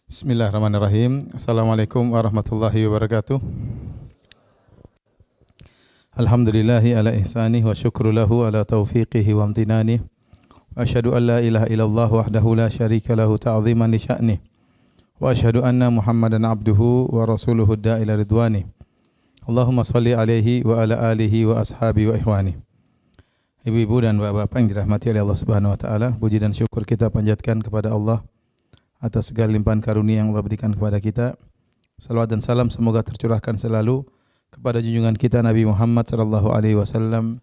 Bismillahirrahmanirrahim. Assalamualaikum warahmatullahi wabarakatuh. Alhamdulillahi ala ihsanih wa syukru lahu ala taufiqihi wa amtinanih. Wa asyhadu an la ilaha illallah wahdahu la syarika lahu ta'ziman li sya'nih. Wa asyhadu anna Muhammadan abduhu wa rasuluhu da'ila ridwanih. Allahumma salli alaihi wa ala alihi wa ashabi wa ihwani. Ibu-ibu dan bapak-bapak yang dirahmati oleh Allah Subhanahu wa taala, puji dan syukur kita panjatkan kepada Allah atas segala limpahan karunia yang Allah berikan kepada kita. Salawat dan salam semoga tercurahkan selalu kepada junjungan kita Nabi Muhammad sallallahu alaihi wasallam,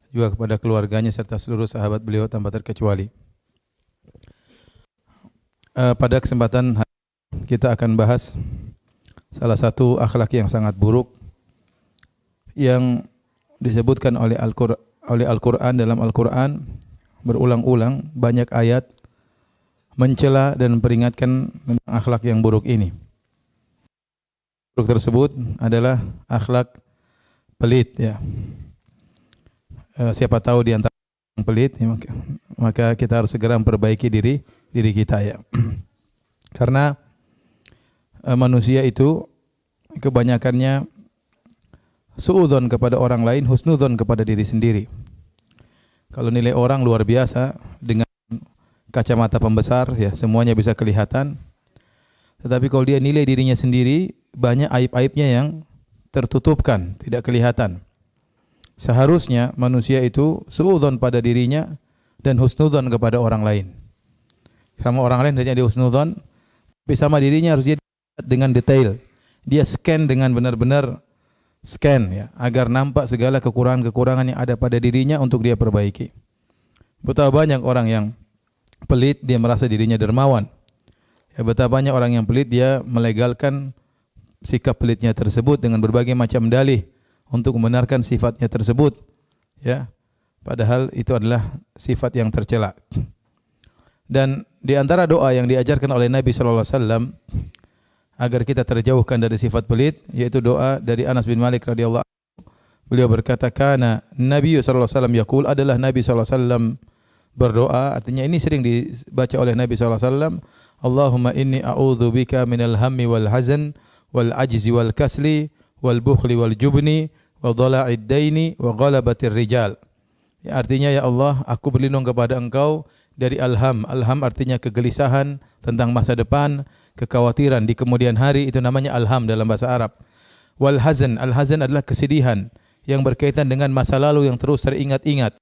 juga kepada keluarganya serta seluruh sahabat beliau tanpa terkecuali. Pada kesempatan hari ini kita akan bahas salah satu akhlak yang sangat buruk yang disebutkan oleh Al-Qur'an dalam Al-Qur'an berulang-ulang, banyak ayat mencela dan memperingatkan tentang akhlak yang buruk ini. Buruk tersebut adalah akhlak pelit, ya. Siapa tahu di antara yang pelit, ya, maka kita harus segera memperbaiki diri kita, ya. Karena manusia itu kebanyakannya suudzon kepada orang lain, husnudzon kepada diri sendiri. Kalau nilai orang luar biasa dengan kacamata pembesar, ya, semuanya bisa kelihatan. Tetapi kalau dia nilai dirinya sendiri, banyak aib-aibnya yang tertutupkan, tidak kelihatan. Seharusnya manusia itu suudzon pada dirinya dan husnudzon kepada orang lain. Sama orang lain hanya dia husnudzon, tapi sama dirinya harus dia lihat dengan detail. Dia scan dengan benar-benar scan, ya, agar nampak segala kekurangan-kekurangan yang ada pada dirinya untuk dia perbaiki. Betapa banyak orang yang pelit, dia merasa dirinya dermawan. Ya, betapa banyak orang yang pelit, dia melegalkan sikap pelitnya tersebut dengan berbagai macam dalih untuk membenarkan sifatnya tersebut. Ya, padahal itu adalah sifat yang tercela. Dan di antara doa yang diajarkan oleh Nabi sallallahu alaihi wasallam agar kita terjauhkan dari sifat pelit, yaitu doa dari Anas bin Malik radhiyallahu anhu. Beliau berkata, "Kana Nabi sallallahu alaihi wasallam yaqul," adalah Nabi sallallahu alaihi wasallam berdoa, artinya ini sering dibaca oleh Nabi SAW, Allahumma inni a'udzubika minal hammi wal hazan wal ajzi wal kasli wal bukhli wal jubni wa dhala'id daini wa ghalabatir rijal. Ya, artinya, ya Allah, aku berlindung kepada Engkau dari alham. Alham artinya kegelisahan tentang masa depan, kekhawatiran di kemudian hari, itu namanya alham dalam bahasa Arab. Wal hazan, al-hazan adalah kesedihan yang berkaitan dengan masa lalu yang terus teringat-ingat.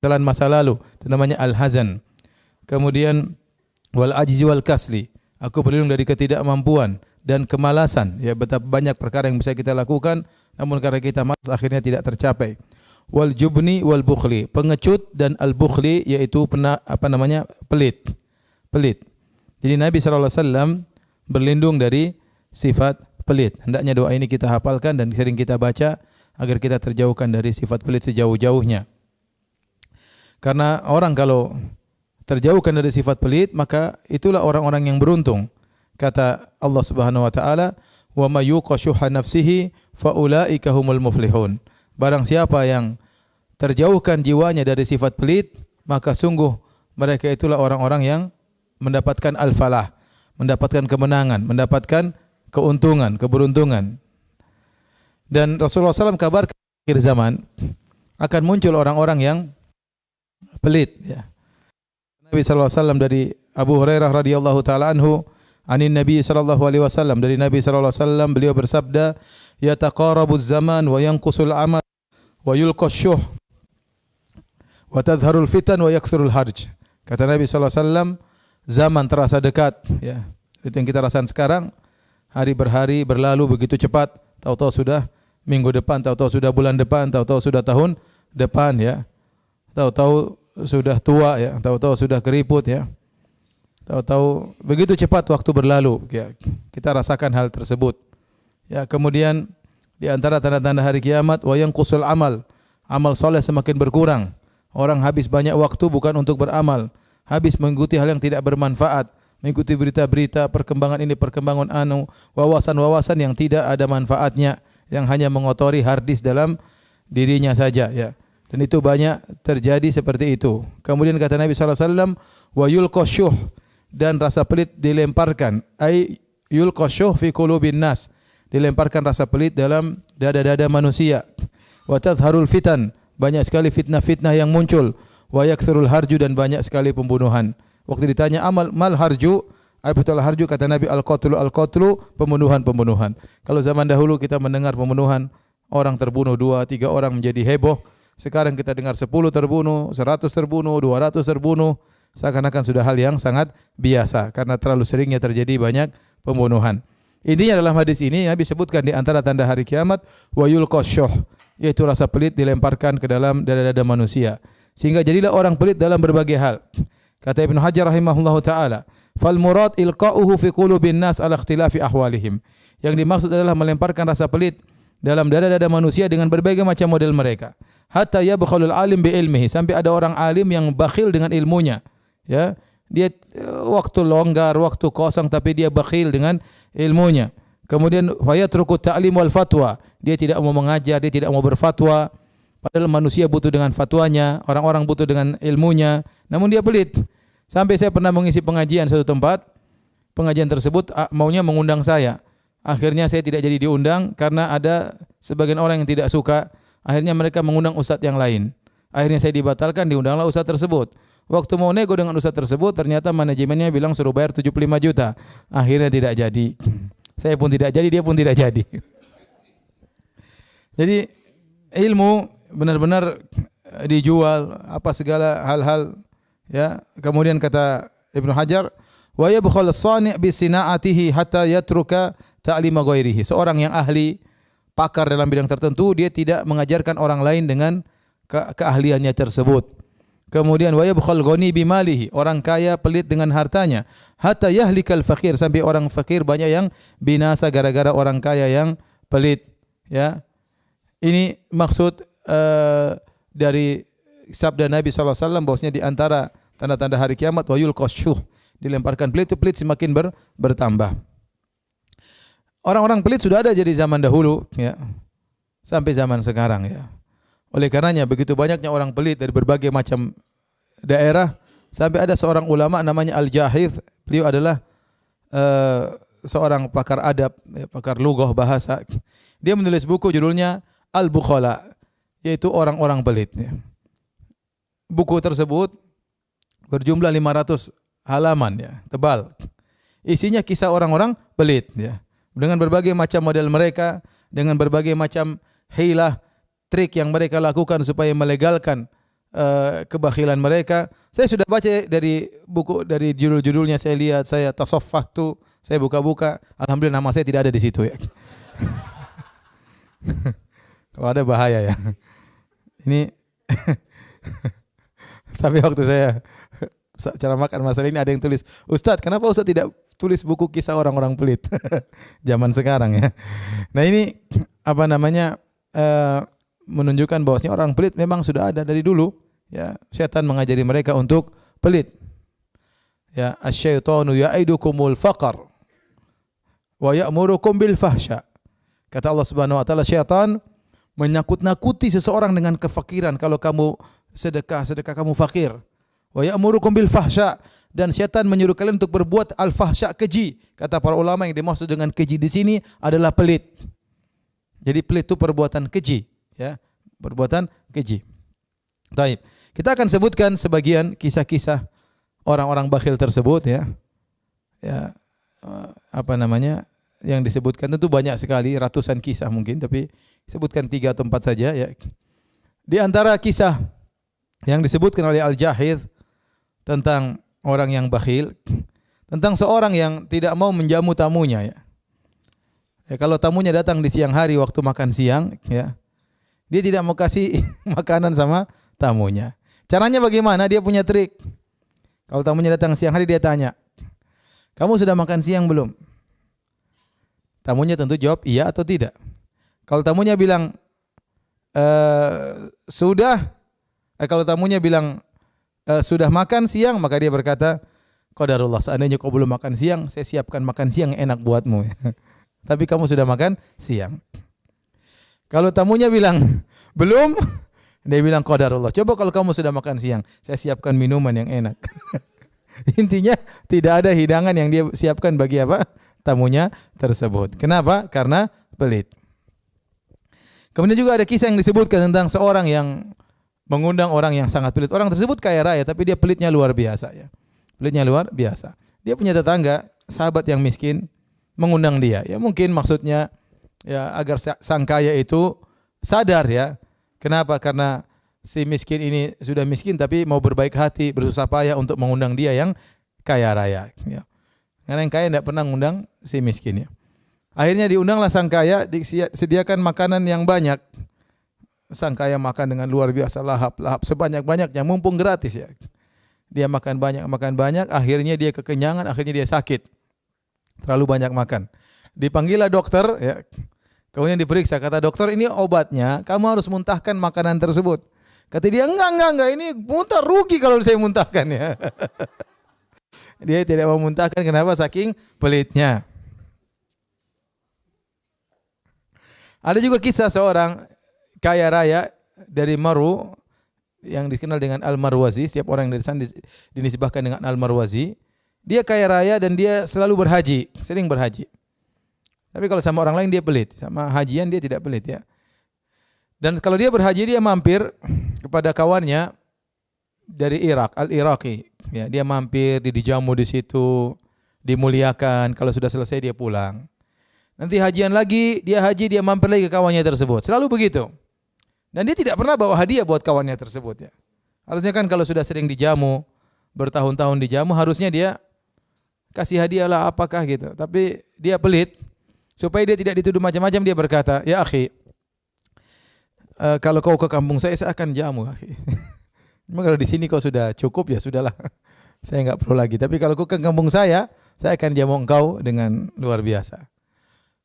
Kesalahan masa lalu, itu namanya al-hazan. Kemudian wal ajzi wal kasli, aku berlindung dari ketidakmampuan dan kemalasan. Ya, betapa banyak perkara yang bisa kita lakukan, namun karena kita malas akhirnya tidak tercapai. Wal jubni wal bukhli, pengecut, dan al-bukhli yaitu pelit. Pelit. Jadi Nabi sallallahu alaihi wasallam berlindung dari sifat pelit. Hendaknya doa ini kita hafalkan dan sering kita baca agar kita terjauhkan dari sifat pelit sejauh-jauhnya. Karena orang kalau terjauhkan dari sifat pelit, maka itulah orang-orang yang beruntung. Kata Allah Subhanahu wa taala, "Wa may yuqashuha nafsihi fa ulaika humul muflihun." Barang siapa yang terjauhkan jiwanya dari sifat pelit, maka sungguh mereka itulah orang-orang yang mendapatkan al-falah, mendapatkan kemenangan, mendapatkan keuntungan, keberuntungan. Dan Rasulullah SAW kabarkan akhir zaman akan muncul orang-orang yang pelit, ya. Nabi sallallahu alaihi wasallam dari Abu Hurairah radhiyallahu taala anhu, anin Nabi sallallahu alaihi wasallam, dari Nabi sallallahu alaihi wasallam, beliau bersabda, yataqarabuz zaman wa yanqusul amal wa yulqash syuh wa tadhharul fitan wa yakthurul harj. Kata Nabi sallallahu alaihi wasallam, zaman terasa dekat, ya. Itu yang kita rasakan sekarang. Hari berhari berlalu begitu cepat, tahu-tahu sudah minggu depan, tahu-tahu sudah bulan depan, tahu-tahu sudah tahun depan, ya. Tahu-tahu sudah tua, ya, tahu-tahu sudah keriput, ya. Tahu-tahu begitu cepat waktu berlalu, ya. Kita rasakan hal tersebut. Ya, kemudian di antara tanda-tanda hari kiamat, wa yanqusul amal. Amal soleh semakin berkurang. Orang habis banyak waktu bukan untuk beramal, habis mengikuti hal yang tidak bermanfaat, mengikuti berita-berita, perkembangan ini, perkembangan anu, wawasan-wawasan yang tidak ada manfaatnya, yang hanya mengotori hard disk dalam dirinya saja, ya. Dan itu banyak terjadi seperti itu. Kemudian kata Nabi sallallahu alaihi wasallam, wa yulqasyuh, dan rasa pelit dilemparkan. Ai yulqashuh fi qulubin nas. Dilemparkan rasa pelit dalam dada-dada manusia. Wa tadhharul fitan. Banyak sekali fitnah-fitnah yang muncul. Wa yakthurul harju dan banyak sekali pembunuhan. Waktu ditanya mal harju, betul harju, kata Nabi al-qatlu, pembunuhan. Kalau zaman dahulu kita mendengar pembunuhan, orang terbunuh 2-3 orang menjadi heboh. Sekarang kita dengar 10 terbunuh, 100 terbunuh, 200 terbunuh. Seakan-akan sudah hal yang sangat biasa karena terlalu seringnya terjadi banyak pembunuhan. Intinya dalam hadis ini Nabi sebutkan di antara tanda hari kiamat wa yulqashuh, yaitu rasa pelit dilemparkan ke dalam dada-dada manusia. Sehingga jadilah orang pelit dalam berbagai hal. Kata Ibnu Hajar rahimahullahu taala, fal murad ilqa'uhu fi qulubin nas ala ikhtilafi ahwalihim. Yang dimaksud adalah melemparkan rasa pelit dalam dada-dada manusia dengan berbagai macam model mereka. Hatta yabkhulul alim bi ilmihi, sampai ada orang alim yang bakhil dengan ilmunya. Ya, dia waktu longgar, waktu kosong tapi dia bakhil dengan ilmunya. Kemudian fayatruku ta'lim wal fatwa. Dia tidak mau mengajar, dia tidak mau berfatwa. Padahal manusia butuh dengan fatwanya, orang-orang butuh dengan ilmunya, namun dia pelit. Sampai saya pernah mengisi pengajian suatu tempat, pengajian tersebut maunya mengundang saya. Akhirnya saya tidak jadi diundang karena ada sebagian orang yang tidak suka. Akhirnya mereka mengundang ustadz yang lain. Akhirnya saya dibatalkan, diundanglah ustadz tersebut. Waktu mau nego dengan ustadz tersebut, ternyata manajemennya bilang suruh bayar 75 juta. Akhirnya tidak jadi. Saya pun tidak jadi, dia pun tidak jadi. Jadi ilmu benar-benar dijual, apa segala hal-hal, ya. Kemudian kata Ibnu Hajar, wa yabkhal as-sani' bi sina'atihi hatta yatruka ta'lima ghairihi. Seorang yang ahli, pakar dalam bidang tertentu, dia tidak mengajarkan orang lain dengan keahliannya tersebut. Kemudian wa yabkhal ghani bi malihi. Orang kaya pelit dengan hartanya. Hatta yahlikal fakir, sampai orang fakir banyak yang binasa gara-gara orang kaya yang pelit, ya. Ini maksud dari sabda Nabi SAW bahwasanya di antara tanda-tanda hari kiamat wa yulqashuh, dilemparkan pelit, itu pelit semakin bertambah. Orang-orang pelit sudah ada jadi zaman dahulu, ya, sampai zaman sekarang, ya. Oleh karenanya begitu banyaknya orang pelit dari berbagai macam daerah, sampai ada seorang ulama namanya Al-Jahith. Beliau adalah seorang pakar adab, ya, pakar lughah bahasa. Dia menulis buku judulnya Al-Bukhala, yaitu orang-orang pelit, ya. Buku tersebut berjumlah 500 halaman, ya, tebal. Isinya kisah orang-orang pelit, ya, dengan berbagai macam model mereka, dengan berbagai macam hilah, trik yang mereka lakukan supaya melegalkan kebakhilan mereka. Saya sudah baca dari buku, dari judul-judulnya saya lihat, saya tasaffahtu, saya buka-buka. Alhamdulillah nama saya tidak ada di situ, ya. Kalau ada bahaya, ya. Ini sampai waktu saya cara makan masalah ini ada yang tulis, Ustadz, kenapa Ustadz tidak tulis buku kisah orang-orang pelit? Zaman sekarang, ya. Nah ini apa namanya, menunjukkan bahwasanya orang pelit memang sudah ada dari dulu, ya. Setan mengajari mereka untuk pelit, ya. Asy-syaitanu ya'idukumul faqr wa ya'murukum bil fahsya. Kata Allah Subhanahu wa taala, syaitan menakut-nakuti seseorang dengan kefakiran. Kalau kamu sedekah kamu fakir. Wa ya'murukum bil fahsya, dan syaitan menyuruh kalian untuk berbuat al-fahsya, keji. Kata para ulama yang dimaksud dengan keji di sini adalah pelit. Jadi pelit itu perbuatan keji, ya, perbuatan keji. Baik, kita akan sebutkan sebagian kisah-kisah orang-orang bakhil tersebut, ya. Ya, apa namanya? Yang disebutkan tentu banyak sekali, ratusan kisah mungkin, tapi sebutkan 3 atau 4 saja, ya. Di antara kisah yang disebutkan oleh Al-Jahith tentang orang yang bakhil, tentang seorang yang tidak mau menjamu tamunya, ya. Ya, kalau tamunya datang di siang hari waktu makan siang, ya, dia tidak mau kasih makanan sama tamunya. Caranya bagaimana? Dia punya trik. Kalau tamunya datang siang hari, dia tanya, "Kamu sudah makan siang belum?" Tamunya tentu jawab iya atau tidak. Kalau tamunya bilang sudah, kalau tamunya bilang sudah makan siang, maka dia berkata, qadarullah, seandainya kau belum makan siang, saya siapkan makan siang yang enak buatmu. Tapi kamu sudah makan siang. Kalau tamunya bilang belum, dia bilang qadarullah, coba kalau kamu sudah makan siang, saya siapkan minuman yang enak. Intinya tidak ada hidangan yang dia siapkan bagi apa? Tamunya tersebut. Kenapa? Karena pelit. Kemudian juga ada kisah yang disebutkan tentang seorang yang mengundang orang yang sangat pelit. Orang tersebut kaya raya tapi dia pelitnya luar biasa ya. Pelitnya luar biasa. Dia punya tetangga, sahabat yang miskin mengundang dia. Ya mungkin maksudnya ya agar sang kaya itu sadar ya. Kenapa? Karena si miskin ini sudah miskin tapi mau berbaik hati, bersusah payah untuk mengundang dia yang kaya raya ya. Karena yang kaya tidak pernah mengundang si miskin ya. Akhirnya diundanglah sang kaya, disediakan makanan yang banyak. Sang kaya makan dengan luar biasa, lahap-lahap sebanyak-banyaknya, mumpung gratis ya. Dia makan banyak, akhirnya dia kekenyangan, akhirnya dia sakit. Terlalu banyak makan. Dipanggillah dokter ya. Kemudian diperiksa, kata dokter ini obatnya, kamu harus muntahkan makanan tersebut. Kata dia, enggak, ini muntah rugi kalau saya muntahkan ya. Dia tidak mau muntahkan, kenapa? Saking pelitnya. Ada juga kisah seorang kaya raya dari Maru yang dikenal dengan Al-Marwazi. Setiap orang yang dari sana dinisbahkan dengan Al-Marwazi. Dia kaya raya dan dia selalu berhaji, sering berhaji. Tapi kalau sama orang lain dia pelit, sama hajian dia tidak pelit ya. Dan kalau dia berhaji dia mampir kepada kawannya dari Irak, Al-Iraqi. Ya, dia mampir, dijamu di situ, dimuliakan. Kalau sudah selesai dia pulang. Nanti hajian lagi, dia haji, dia mampir lagi ke kawannya tersebut. Selalu begitu. Dan dia tidak pernah bawa hadiah buat kawannya tersebut ya. Harusnya kan kalau sudah sering dijamu, bertahun-tahun dijamu, harusnya dia kasih hadiah lah apakah gitu. Tapi dia pelit. Supaya dia tidak dituduh macam-macam, dia berkata, ya akhi, kalau kau ke kampung saya akan jamu akhi. Cuma kalau di sini kau sudah cukup ya sudahlah. Saya enggak perlu lagi. Tapi kalau kau ke kampung saya akan jamu engkau dengan luar biasa.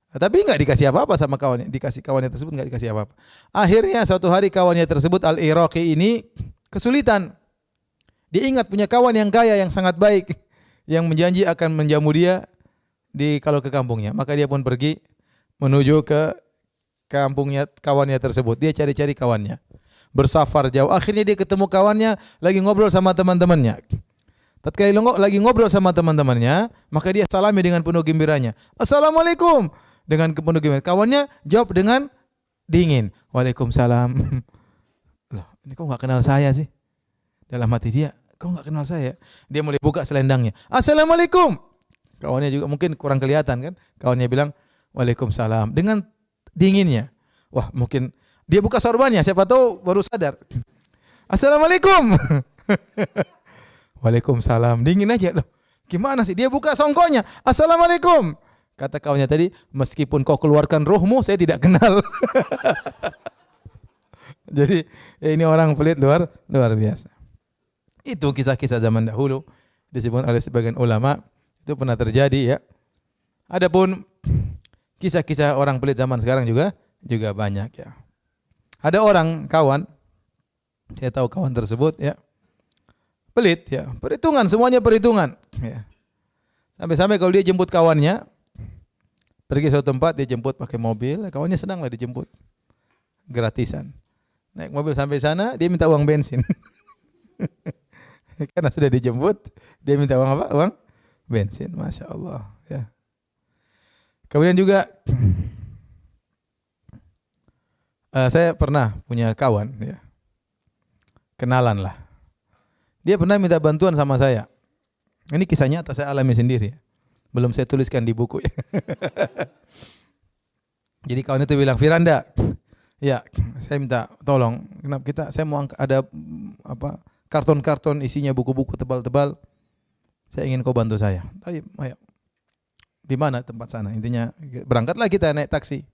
Tapi enggak dikasih apa-apa sama kawannya. Dikasih kawannya tersebut enggak dikasih apa-apa. Akhirnya suatu hari kawannya tersebut Al-Iraqi ini kesulitan. Dia ingat punya kawan yang kaya yang sangat baik yang menjanji akan menjamu dia kalau ke kampungnya. Maka dia pun pergi menuju ke kampungnya kawannya tersebut. Dia cari-cari kawannya. Bersafar jauh. Akhirnya dia ketemu kawannya lagi ngobrol sama teman-temannya. Tatkala lagi ngobrol sama teman-temannya, maka dia salami dengan penuh gembiranya. Assalamualaikum. Dengan penuh gembira. Kawannya jawab dengan dingin. Waalaikumsalam. Loh, ini kok enggak kenal saya sih? Dalam hati dia, kok enggak kenal saya? Dia mulai buka selendangnya. Assalamualaikum. Kawannya juga mungkin kurang kelihatan kan? Kawannya bilang, Waalaikumsalam. Dengan dinginnya. Wah, mungkin dia buka sorbannya, siapa tahu baru sadar. Assalamualaikum. Waalaikumsalam. Dingin aja loh. Gimana sih? Dia buka songkonya. Assalamualaikum. Kata kawannya tadi, meskipun kau keluarkan rohmu, saya tidak kenal. Jadi ini orang pelit luar biasa. Itu kisah-kisah zaman dahulu disebut oleh sebagian ulama itu pernah terjadi ya. Adapun kisah-kisah orang pelit zaman sekarang juga banyak ya. Ada orang kawan, saya tahu kawan tersebut ya, pelit ya, perhitungan semuanya perhitungan. Ya. Sampai-sampai kalau dia jemput kawannya, pergi suatu tempat dia jemput pakai mobil, kawannya senang lah dijemput, gratisan. Naik mobil sampai sana dia minta uang bensin, karena sudah dijemput dia minta uang apa? Uang bensin, masya Allah. Ya. Kemudian juga saya pernah punya kawan, ya. Kenalan lah. Dia pernah minta bantuan sama saya. Ini kisahnya atas saya alami sendiri. Belum saya tuliskan di buku. Ya. Jadi kawan itu bilang, Firanda, ya saya minta tolong. Kenapa saya mau ada karton-karton isinya buku-buku tebal-tebal. Saya ingin kau bantu saya. Ayo. Di mana tempat sana? Intinya berangkatlah kita naik taksi.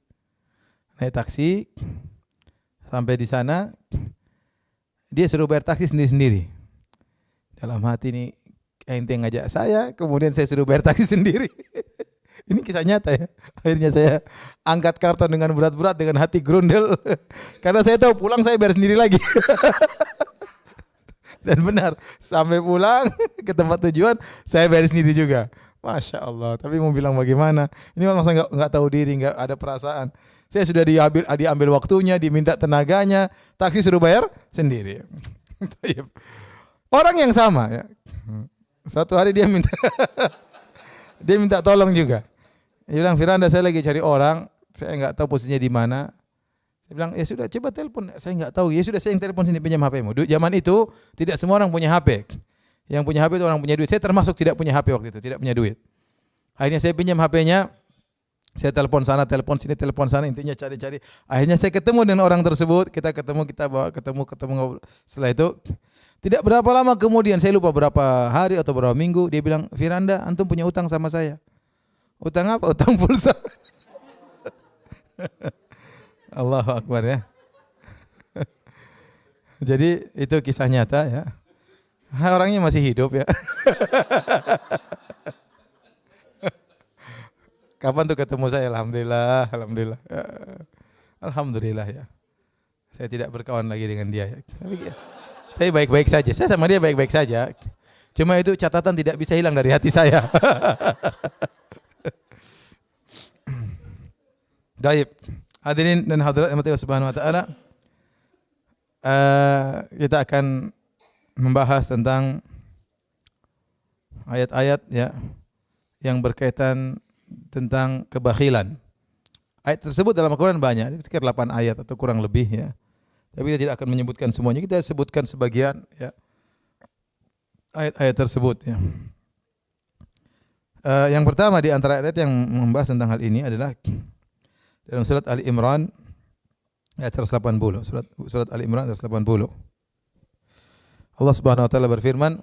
Sampai di sana dia suruh bayar taksi sendiri-sendiri. Dalam hati ini ente ngajak saya, kemudian saya suruh bayar taksi sendiri. Ini kisah nyata ya. Akhirnya saya angkat karton dengan berat-berat dengan hati grundel karena saya tahu pulang saya bayar sendiri lagi. Dan benar, sampai pulang ke tempat tujuan saya bayar sendiri juga. Masya Allah. Tapi mau bilang bagaimana? Ini masa nggak tahu diri, nggak ada perasaan. Saya sudah diambil waktunya, diminta tenaganya, taksi suruh bayar sendiri. Orang yang sama ya. Suatu hari dia minta dia minta tolong juga. Dia bilang, Firanda, saya lagi cari orang, saya enggak tahu posisinya di mana. Saya bilang, ya sudah, coba telepon. Saya enggak tahu. Ya sudah, saya yang telepon sini, pinjam HP-mu. Zaman itu tidak semua orang punya HP. Yang punya HP itu orang punya duit. Saya termasuk tidak punya HP waktu itu, tidak punya duit. Akhirnya saya pinjam HP-nya. Saya telepon sana, telepon sini, telepon sana, intinya cari-cari. Akhirnya saya ketemu dengan orang tersebut. Kita ketemu, kita bawa ketemu. Setelah itu tidak berapa lama kemudian, saya lupa berapa hari atau berapa minggu, dia bilang, Firanda, antum punya utang sama saya. Utang apa? Utang pulsa. Allahu Akbar ya. Jadi itu kisah nyata ya. Orangnya masih hidup ya. Kapan tuh ketemu saya? Alhamdulillah, alhamdulillah. Alhamdulillah ya. Saya tidak berkawan lagi dengan dia. Tapi baik-baik saja. Saya sama dia baik-baik saja. Cuma itu catatan tidak bisa hilang dari hati saya. Baik. Hadirin dan hadirat yang Allah Subhanahu wa taala, kita akan membahas tentang ayat-ayat ya yang berkaitan tentang kebakhilan. Ayat tersebut dalam Al-Qur'an banyak, sekitar 8 ayat atau kurang lebih ya. Tapi kita tidak akan menyebutkan semuanya, kita sebutkan sebagian ya. Ayat-ayat tersebut ya. Yang pertama di antara ayat yang membahas tentang hal ini adalah dalam surat Ali Imran ayat 180. Surat Ali Imran ayat 180. Allah Subhanahu wa taala berfirman,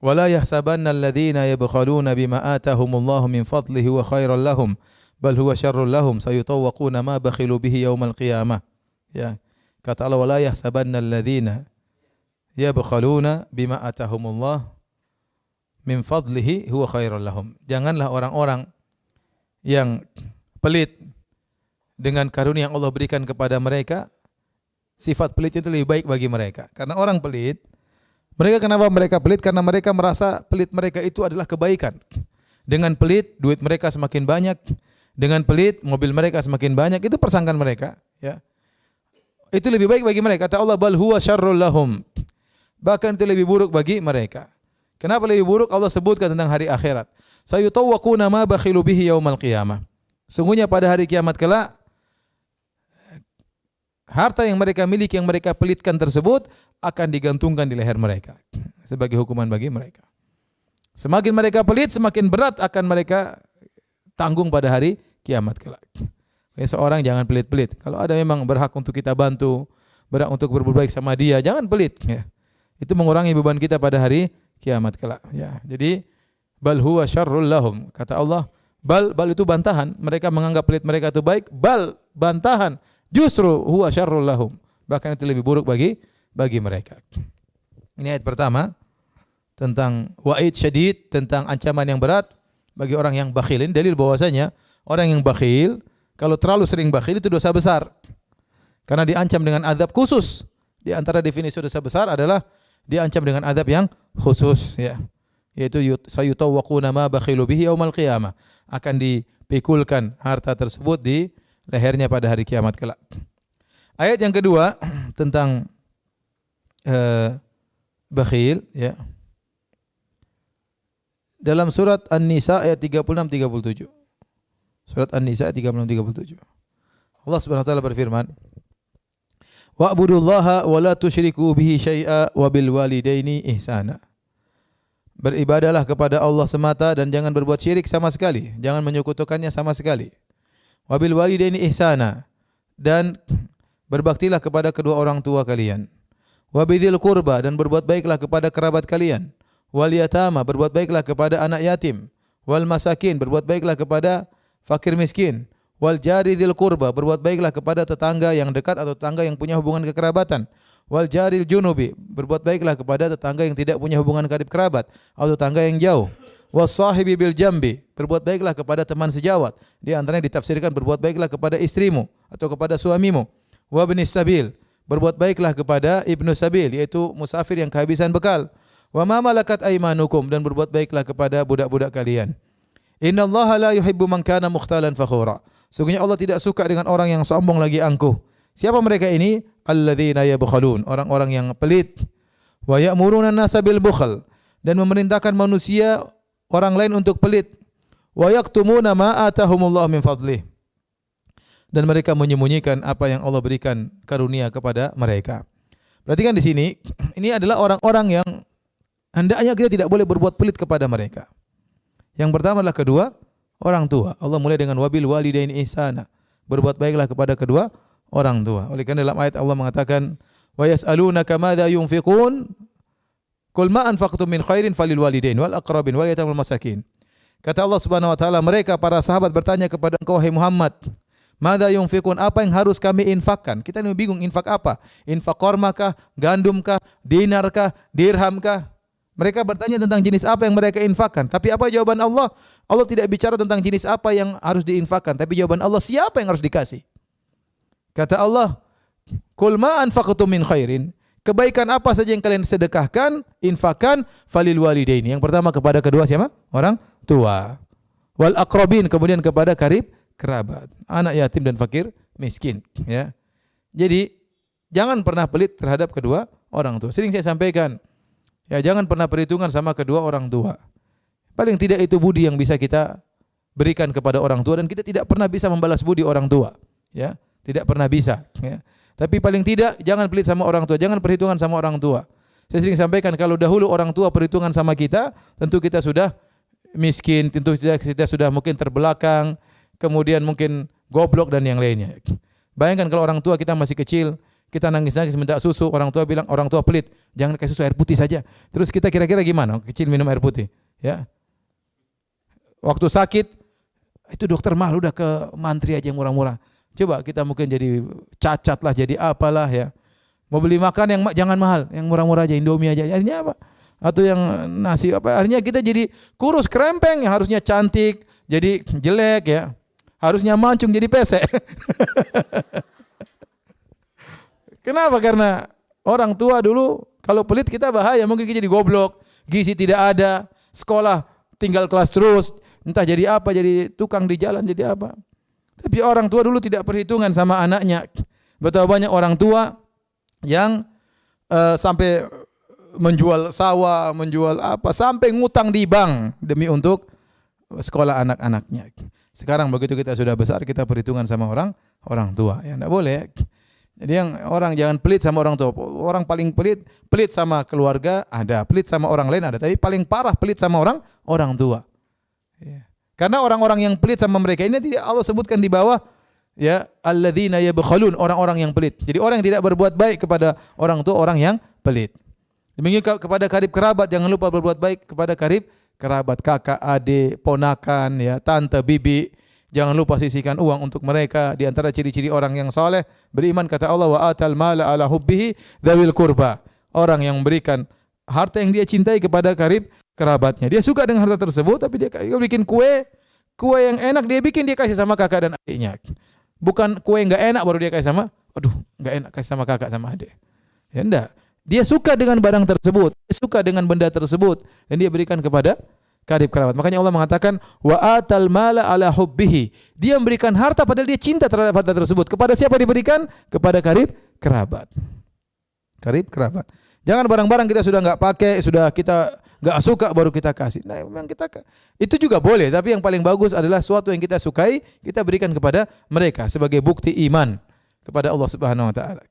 "Wala yahsabanna alladhina yabkhaluna bima atahumullahu min fadlihi wa khairan lahum, bal huwa syarrul lahum, sayutawwaquna ma bakhilu bihi yaumal qiyamah." Ya. Kata Allah, "Wala yahsabanna alladhina yabkhaluna bima atahumullahu min fadlihi huwa khairan lahum." Janganlah orang-orang yang pelit dengan karunia yang Allah berikan kepada mereka, sifat pelit itu lebih baik bagi mereka. Karena orang pelit, kenapa mereka pelit? Karena mereka merasa pelit mereka itu adalah kebaikan. Dengan pelit, duit mereka semakin banyak. Dengan pelit, mobil mereka semakin banyak. Itu persangkaan mereka. Ya. Itu lebih baik bagi mereka. Kata Allah, bal huwa syarrul lahum. Bahkan itu lebih buruk bagi mereka. Kenapa lebih buruk? Allah sebutkan tentang hari akhirat. Sayutawwaquna ma bakhilu bihi yaumal qiyamah. Sungguhnya pada hari kiamat kelak, harta yang mereka miliki, yang mereka pelitkan tersebut akan digantungkan di leher mereka sebagai hukuman bagi mereka. Semakin mereka pelit, semakin berat akan mereka tanggung pada hari kiamat kelak. Seorang jangan pelit-pelit. Kalau ada memang berhak untuk kita bantu, berhak untuk berbuat baik sama dia, jangan pelit. Ya. Itu mengurangi beban kita pada hari kiamat kelak. Ya. Jadi bal huwa syarrul lahum. Kata Allah, bal itu bantahan. Mereka menganggap pelit mereka itu baik. Bal bantahan. Justru huwa syarrul lahum. Bahkan itu lebih buruk bagi mereka. Ini ayat pertama tentang wa'id syadid, tentang ancaman yang berat bagi orang yang bakhil. Ini dalil bahwasanya orang yang bakhil, kalau terlalu sering bakhil itu dosa besar. Karena diancam dengan azab khusus. Di antara definisi dosa besar adalah diancam dengan azab yang khusus ya. Yaitu sayutawwaquna ma bakhilu bihi yaumal qiyamah. Akan dipikulkan harta tersebut di lehernya pada hari kiamat kelak. Ayat yang kedua tentang bakhil ya. Dalam surat An-Nisa ayat 36-37. Surat An-Nisa ayat 36-37. Allah Subhanahu wa taala berfirman, "Wa'budullaha wa la tusyriku bihi syai'a wa bil walidaini ihsana." Beribadahlah kepada Allah semata dan jangan berbuat syirik sama sekali, jangan menyekutukannya sama sekali. Wabil walidaini ihsana, dan berbaktilah kepada kedua orang tua kalian. Wabidil qurba, dan berbuat baiklah kepada kerabat kalian. Wal yatama, berbuat baiklah kepada anak yatim. Wal masakin, berbuat baiklah kepada fakir miskin. Wal jari dzil qurba, berbuat baiklah kepada tetangga yang dekat atau tetangga yang punya hubungan kekerabatan. Wal jaril junubi, berbuat baiklah kepada tetangga yang tidak punya hubungan karib kerabat atau tetangga yang jauh. Wasahibi bil jambi, berbuat baiklah kepada teman sejawat. Di antaranya ditafsirkan berbuat baiklah kepada istrimu atau kepada suamimu. Wa ibnis sabil, berbuat baiklah kepada ibnu sabil, yaitu musafir yang kehabisan bekal. Wa ma malakat aymanukum, dan berbuat baiklah kepada budak-budak kalian. Innallaha la yuhibbu man kana mukhtalan fakhura. Sungguhnya Allah tidak suka dengan orang yang sombong lagi angkuh. Siapa mereka ini? Alladzina yabkhalun, orang-orang yang pelit. Wa ya'muruna an-nasa bil bukhl, dan memerintahkan manusia orang lain untuk pelit. Wa yaktumuna ma atahumullahu min fadlih. Dan mereka menyembunyikan apa yang Allah berikan karunia kepada mereka. Perhatikan di sini, ini adalah orang-orang yang hendaknya kita tidak boleh berbuat pelit kepada mereka. Yang pertama adalah kedua orang tua. Allah mulai dengan wabil walidaini ihsana. Berbuat baiklah kepada kedua orang tua. Oleh karena dalam ayat Allah mengatakan, wa yas'alunaka madza yunfiqun qul ma anfaqtum min khairin falil walidain wal aqrabin wal yatamal masakin. Kata Allah Subhanahu wa taala, mereka para sahabat bertanya kepada engkau wahai Muhammad, madza yunfiqun, apa yang harus kami infakkan? Kita ini bingung infak apa? Infak korma kah, gandum kah, dinar kah, dirham kah? Mereka bertanya tentang jenis apa yang mereka infakkan. Tapi apa jawaban Allah? Allah tidak bicara tentang jenis apa yang harus diinfakkan, tapi jawaban Allah siapa yang harus dikasih. Kata Allah, "Qul ma anfaqtum min khairin." Kebaikan apa saja yang kalian sedekahkan, infakkan, falil walidaini. Yang pertama kepada kedua siapa? Orang tua. Wal aqrabin, kemudian kepada karib kerabat, anak yatim dan fakir miskin, ya. Jadi jangan pernah pelit terhadap kedua orang tua. Sering saya sampaikan, ya jangan pernah perhitungan sama kedua orang tua. Paling tidak itu budi yang bisa kita berikan kepada orang tua, dan kita tidak pernah bisa membalas budi orang tua, ya. Tidak pernah bisa, ya. Tapi paling tidak jangan pelit sama orang tua, jangan perhitungan sama orang tua. Saya sering sampaikan kalau dahulu orang tua perhitungan sama kita, tentu kita sudah miskin, tentu kita sudah mungkin terbelakang, kemudian mungkin goblok dan yang lainnya. Bayangkan kalau orang tua kita masih kecil, kita nangis-nangis minta susu, orang tua bilang orang tua pelit, jangan kasih susu air putih saja. Terus kita kira-kira gimana? Kecil minum air putih, ya. Waktu sakit, itu dokter mahal udah ke mantri aja yang murah-murah. Coba kita mungkin jadi cacat lah, jadi apalah, ya. Mau beli makan yang jangan mahal, yang murah-murah aja, Indomie aja. Akhirnya apa? Atau yang nasi apa? Akhirnya kita jadi kurus krempeng, yang harusnya cantik jadi jelek, ya. Harusnya mancung jadi pesek. Kenapa? Karena orang tua dulu kalau pelit kita bahaya, mungkin kita jadi goblok, gizi tidak ada, sekolah tinggal kelas terus, entah jadi apa, jadi tukang di jalan, jadi apa. Tapi orang tua dulu tidak perhitungan sama anaknya. Betapa banyak orang tua yang sampai menjual sawah, menjual apa, sampai ngutang di bank demi untuk sekolah anak-anaknya. Sekarang begitu kita sudah besar, kita perhitungan sama orang tua. Ya enggak boleh. Jadi yang orang jangan pelit sama orang tua. Orang paling pelit sama keluarga ada, pelit sama orang lain ada, tapi paling parah pelit sama orang tua. Ya. Karena orang-orang yang pelit sama mereka ini tidak Allah sebutkan di bawah, ya, alladzina yabkhalun, orang-orang yang pelit. Jadi orang yang tidak berbuat baik kepada orang tua, orang yang pelit. Demikian kepada karib kerabat, jangan lupa berbuat baik kepada karib kerabat, kakak, adik, ponakan, ya, tante, bibi. Jangan lupa sisihkan uang untuk mereka. Di antara ciri-ciri orang yang saleh, beriman, kata Allah, wa atal mala ala hubbihi dzawil qurba. Orang yang memberikan harta yang dia cintai kepada karib kerabatnya. Dia suka dengan harta tersebut, tapi dia bikin kue yang enak dia bikin, dia kasih sama kakak dan adiknya. Bukan kue enggak enak baru dia kasih sama, aduh, enggak enak kasih sama kakak sama adik. Ya enggak. Dia suka dengan barang tersebut, dia suka dengan benda tersebut, dan dia berikan kepada karib kerabat. Makanya Allah mengatakan wa atal mala ala hubbihi. Dia memberikan harta padahal dia cinta terhadap harta tersebut. Kepada siapa diberikan? Kepada karib kerabat. Karib kerabat. Jangan barang-barang kita sudah enggak pakai, sudah kita enggak suka baru kita kasih. Nah, memang itu juga boleh, tapi yang paling bagus adalah sesuatu yang kita sukai, kita berikan kepada mereka sebagai bukti iman kepada Allah Subhanahu wa taala.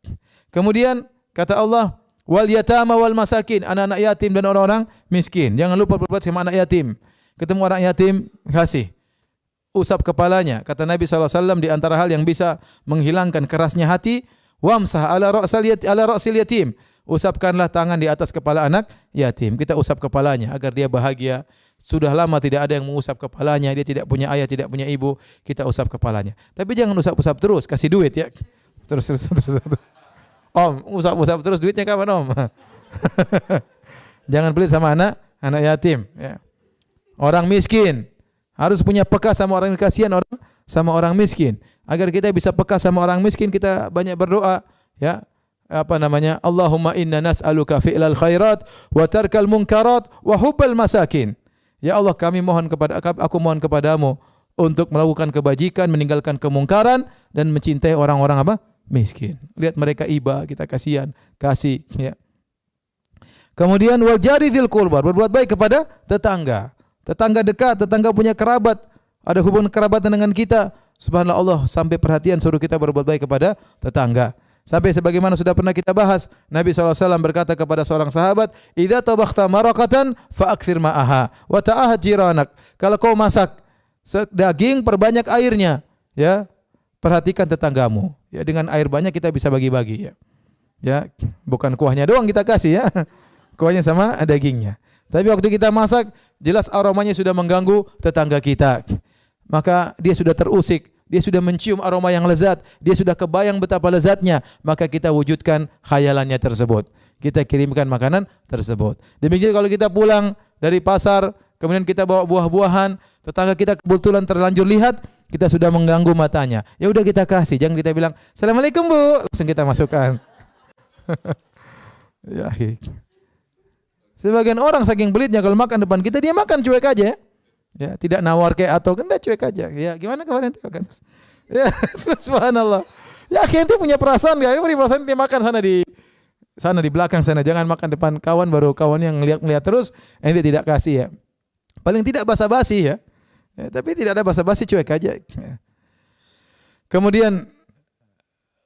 Kemudian kata Allah, wal yatama wal masakin, anak-anak yatim dan orang-orang miskin. Jangan lupa berbuat sama anak yatim. Ketemu orang yatim, kasih. Usap kepalanya. Kata Nabi SAW, di antara hal yang bisa menghilangkan kerasnya hati, wamsah ala ra'sil yatim. Usapkanlah tangan di atas kepala anak yatim. Kita usap kepalanya agar dia bahagia. Sudah lama tidak ada yang mengusap kepalanya. Dia tidak punya ayah, tidak punya ibu. Kita usap kepalanya. Tapi jangan usap-usap terus, kasih duit, ya. Terus. Om, usap-usap terus, duitnya kapan, Om? Jangan pelit sama anak yatim, ya. Orang miskin harus punya peka sama orang, kasihan orang sama orang miskin. Agar kita bisa peka sama orang miskin, kita banyak berdoa, ya. Allahumma inna nas'aluka fi'lal khairat wa tarkal munkarat wa hubbal masakin. Ya Allah, aku mohon kepadamu untuk melakukan kebajikan, meninggalkan kemungkaran, dan mencintai orang-orang miskin. Lihat mereka iba, kita kasihan, kasih, ya. Kemudian wal jari dzil qurba, berbuat baik kepada tetangga. Tetangga dekat, tetangga punya kerabat, ada hubungan kerabatan dengan kita. Subhanallah, Allah sampai perhatian suruh kita berbuat baik kepada tetangga. Sampai sebagaimana sudah pernah kita bahas, Nabi SAW berkata kepada seorang sahabat, "Idza tabakhta maraqatan fa'akthir ma'aha wa ta'ahad jiranak." Kalau kau masak daging, perbanyak airnya, ya. Perhatikan tetanggamu. Ya, dengan air banyak kita bisa bagi-bagi, ya. Ya, bukan kuahnya doang kita kasih, ya. Kuahnya sama dagingnya. Tapi waktu kita masak, jelas aromanya sudah mengganggu tetangga kita. Maka dia sudah terusik, dia sudah mencium aroma yang lezat, dia sudah kebayang betapa lezatnya, maka kita wujudkan khayalannya tersebut. Kita kirimkan makanan tersebut. Demikian kalau kita pulang dari pasar, kemudian kita bawa buah-buahan, tetangga kita kebetulan terlanjur lihat, kita sudah mengganggu matanya. Ya udah kita kasih, jangan kita bilang, "Assalamualaikum Bu," langsung kita masukkan. Ya, sebagian orang saking belitnya kalau makan depan kita, dia makan cuek aja. Ya, tidak nawar kayak atau kena cuek aja. Ya, gimana kemarin itu kan? Ya, subhanallah. Ya, ente punya perasaan enggak? Punya perasaan dia makan sana di belakang sana. Jangan makan depan kawan, baru kawan yang ngeliat terus, ente tidak kasih, ya. Paling tidak basa-basi, ya. Ya, tapi tidak ada basa-basi, cuek aja. Ya. Kemudian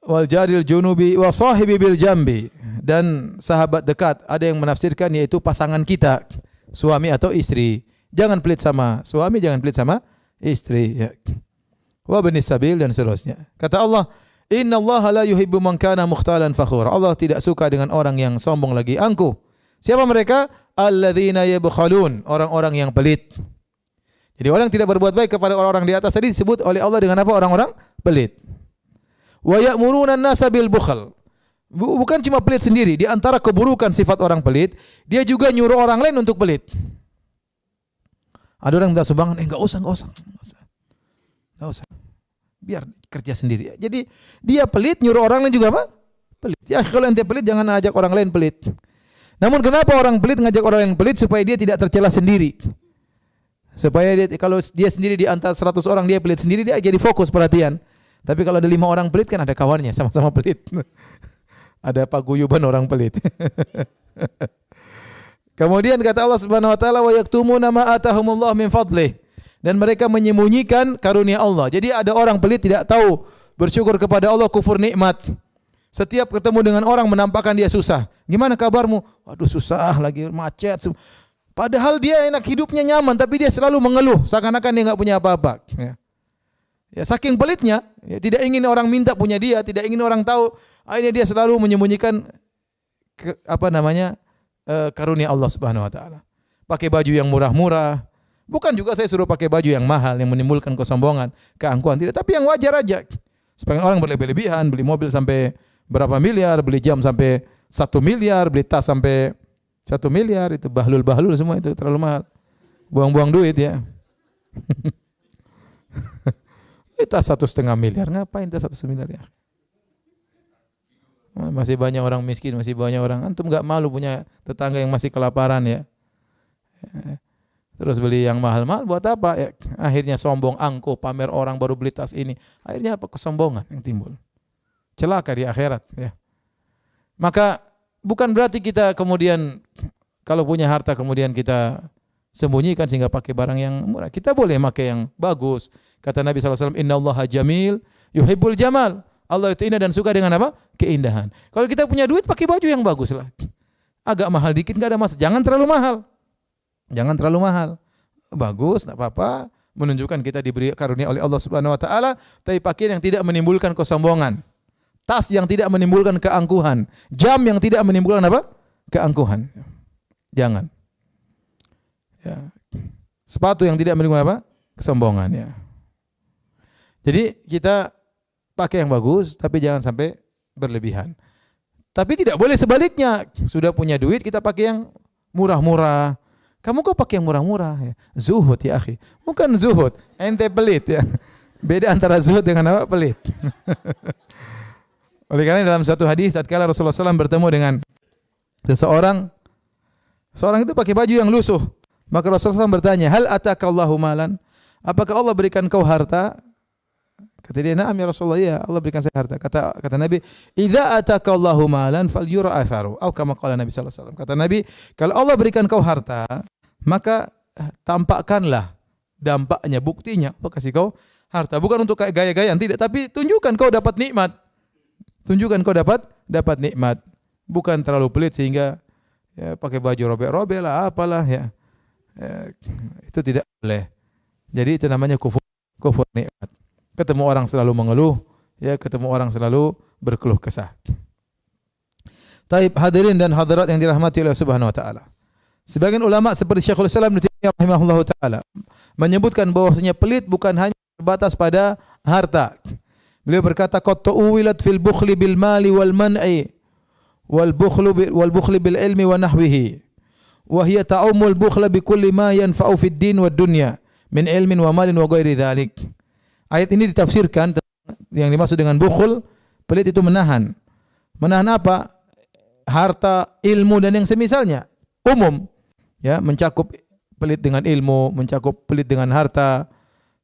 wal jaril junubi wa sahibi bil jambi, dan sahabat dekat, ada yang menafsirkan yaitu pasangan kita, suami atau istri. Jangan pelit sama suami, jangan pelit sama istri, ya. Wa bani sabil dan seterusnya. Kata Allah, "Inna Allah la yuhibbu man kana mukhtalan fakhura." Allah tidak suka dengan orang yang sombong lagi angkuh. Siapa mereka? Alladzina yabkhalun, orang-orang yang pelit. Jadi orang tidak berbuat baik kepada orang-orang di atas tadi disebut oleh Allah dengan apa? Orang-orang pelit. Wa ya'muruna an-nasa bil bukhl. Bukan cuma pelit sendiri, di antara keburukan sifat orang pelit, dia juga nyuruh orang lain untuk pelit. Ada orang minta sumbangan, enggak usah. Biar kerja sendiri. Jadi dia pelit, nyuruh orang lain juga apa? Pelit. Ya, kalau ente pelit jangan ajak orang lain pelit. Namun kenapa orang pelit ngajak orang lain pelit? Supaya dia tidak tercela sendiri. Supaya dia, kalau dia sendiri di antara 100 orang dia pelit sendiri, dia jadi fokus perhatian. Tapi kalau ada 5 orang pelit kan ada kawannya sama-sama pelit. Ada paguyuban orang pelit. Kemudian kata Allah Subhanahu wa taala, wa yaktumuna ma atahumullah min fadlih, dan mereka menyembunyikan karunia Allah. Jadi ada orang pelit tidak tahu bersyukur kepada Allah, kufur nikmat. Setiap ketemu dengan orang menampakkan dia susah. Gimana kabarmu? Waduh susah lagi, macet. Padahal dia enak hidupnya nyaman, tapi dia selalu mengeluh seakan-akan dia enggak punya apa-apa. Ya, saking pelitnya, ya, tidak ingin orang minta punya dia, tidak ingin orang tahu. Akhirnya dia selalu menyembunyikan karunia Allah Subhanahu wa taala. Pakai baju yang murah-murah. Bukan juga saya suruh pakai baju yang mahal yang menimbulkan kesombongan, keangkuhan, tidak, tapi yang wajar aja. Sebagian orang berlebih-lebihan, beli mobil sampai berapa miliar, beli jam sampai 1 miliar, beli tas sampai 1 miliar, itu bahlul semua, itu terlalu mahal. Buang-buang duit, ya. Tas 1,5 miliar, ngapain tas 1 miliar, ya? Masih banyak orang miskin, masih banyak orang. Antum enggak malu punya tetangga yang masih kelaparan, ya. Terus beli yang mahal-mahal buat apa? Ya, akhirnya sombong, angkuh, pamer orang baru beli tas ini. Akhirnya apa? Kesombongan yang timbul. Celaka di akhirat, ya. Maka bukan berarti kita kemudian kalau punya harta kemudian kita sembunyikan sehingga pakai barang yang murah. Kita boleh pakai yang bagus. Kata Nabi SAW, "Innallaha jamil yuhibbul jamal." Allah itu indah dan suka dengan apa? Keindahan. Kalau kita punya duit, pakai baju yang bagus lah. Agak mahal dikit enggak ada masalah. Jangan terlalu mahal. Jangan terlalu mahal. Bagus, enggak apa-apa. Menunjukkan kita diberi karunia oleh Allah Subhanahu wa taala, tapi pakaian yang tidak menimbulkan kesombongan. Tas yang tidak menimbulkan keangkuhan. Jam yang tidak menimbulkan apa? Keangkuhan. Jangan. Ya. Sepatu yang tidak menimbulkan apa? Kesombongan, ya. Jadi kita pakai yang bagus, tapi jangan sampai berlebihan. Tapi tidak boleh sebaliknya. Sudah punya duit, kita pakai yang murah-murah. Kamu kok pakai yang murah-murah? Ya. Zuhud, ya akhi. Bukan zuhud, ente pelit, ya. Beda antara zuhud dengan apa? Pelit. Oleh karena dalam satu hadis, tatkala Rasulullah SAW bertemu dengan seseorang itu pakai baju yang lusuh. Maka Rasulullah SAW bertanya, "Hal atakallahu malan?" Apakah Allah berikan kau harta? Kata dia, "Na'am ya Rasulullah, ya Allah berikan saya harta." Kata Nabi, "Idza ataka Allahu malan falyura atharu." Atau kama qala Nabi sallallahu alaihi wasallam. Kata Nabi, kalau Allah berikan kau harta, maka tampakkanlah dampaknya, buktinya. Allah kasih kau harta bukan untuk kayak gaya-gayaan, tidak, tapi tunjukkan kau dapat nikmat. Tunjukkan kau dapat nikmat. Bukan terlalu pelit sehingga ya pakai baju robek-robek lah apalah ya. Itu tidak boleh. Jadi itu namanya kufur nikmat. Ketemu orang selalu mengeluh, ya ketemu orang selalu berkeluh kesah. Taib hadirin dan hadirat yang dirahmati oleh Subhanahu wa taala. Sebagian ulama seperti Syekhul Islam Ibnu Taimiyah rahimahullahu taala menyebutkan bahwasanya pelit bukan hanya terbatas pada harta. Beliau berkata, "Qad tuwilat fil bukhli bil mali wal man'i wal bukhli bil ilmi wa nahwihi. Wa hiya ta'ummul bukhla bi kulli ma yanfa'u fid din wad dunya min ilmin wa malin wa ghairi dzalik." Ayat ini ditafsirkan yang dimaksud dengan bukhul, pelit itu menahan. Menahan apa? Harta, ilmu dan yang semisalnya. Umum, ya, mencakup pelit dengan ilmu, mencakup pelit dengan harta.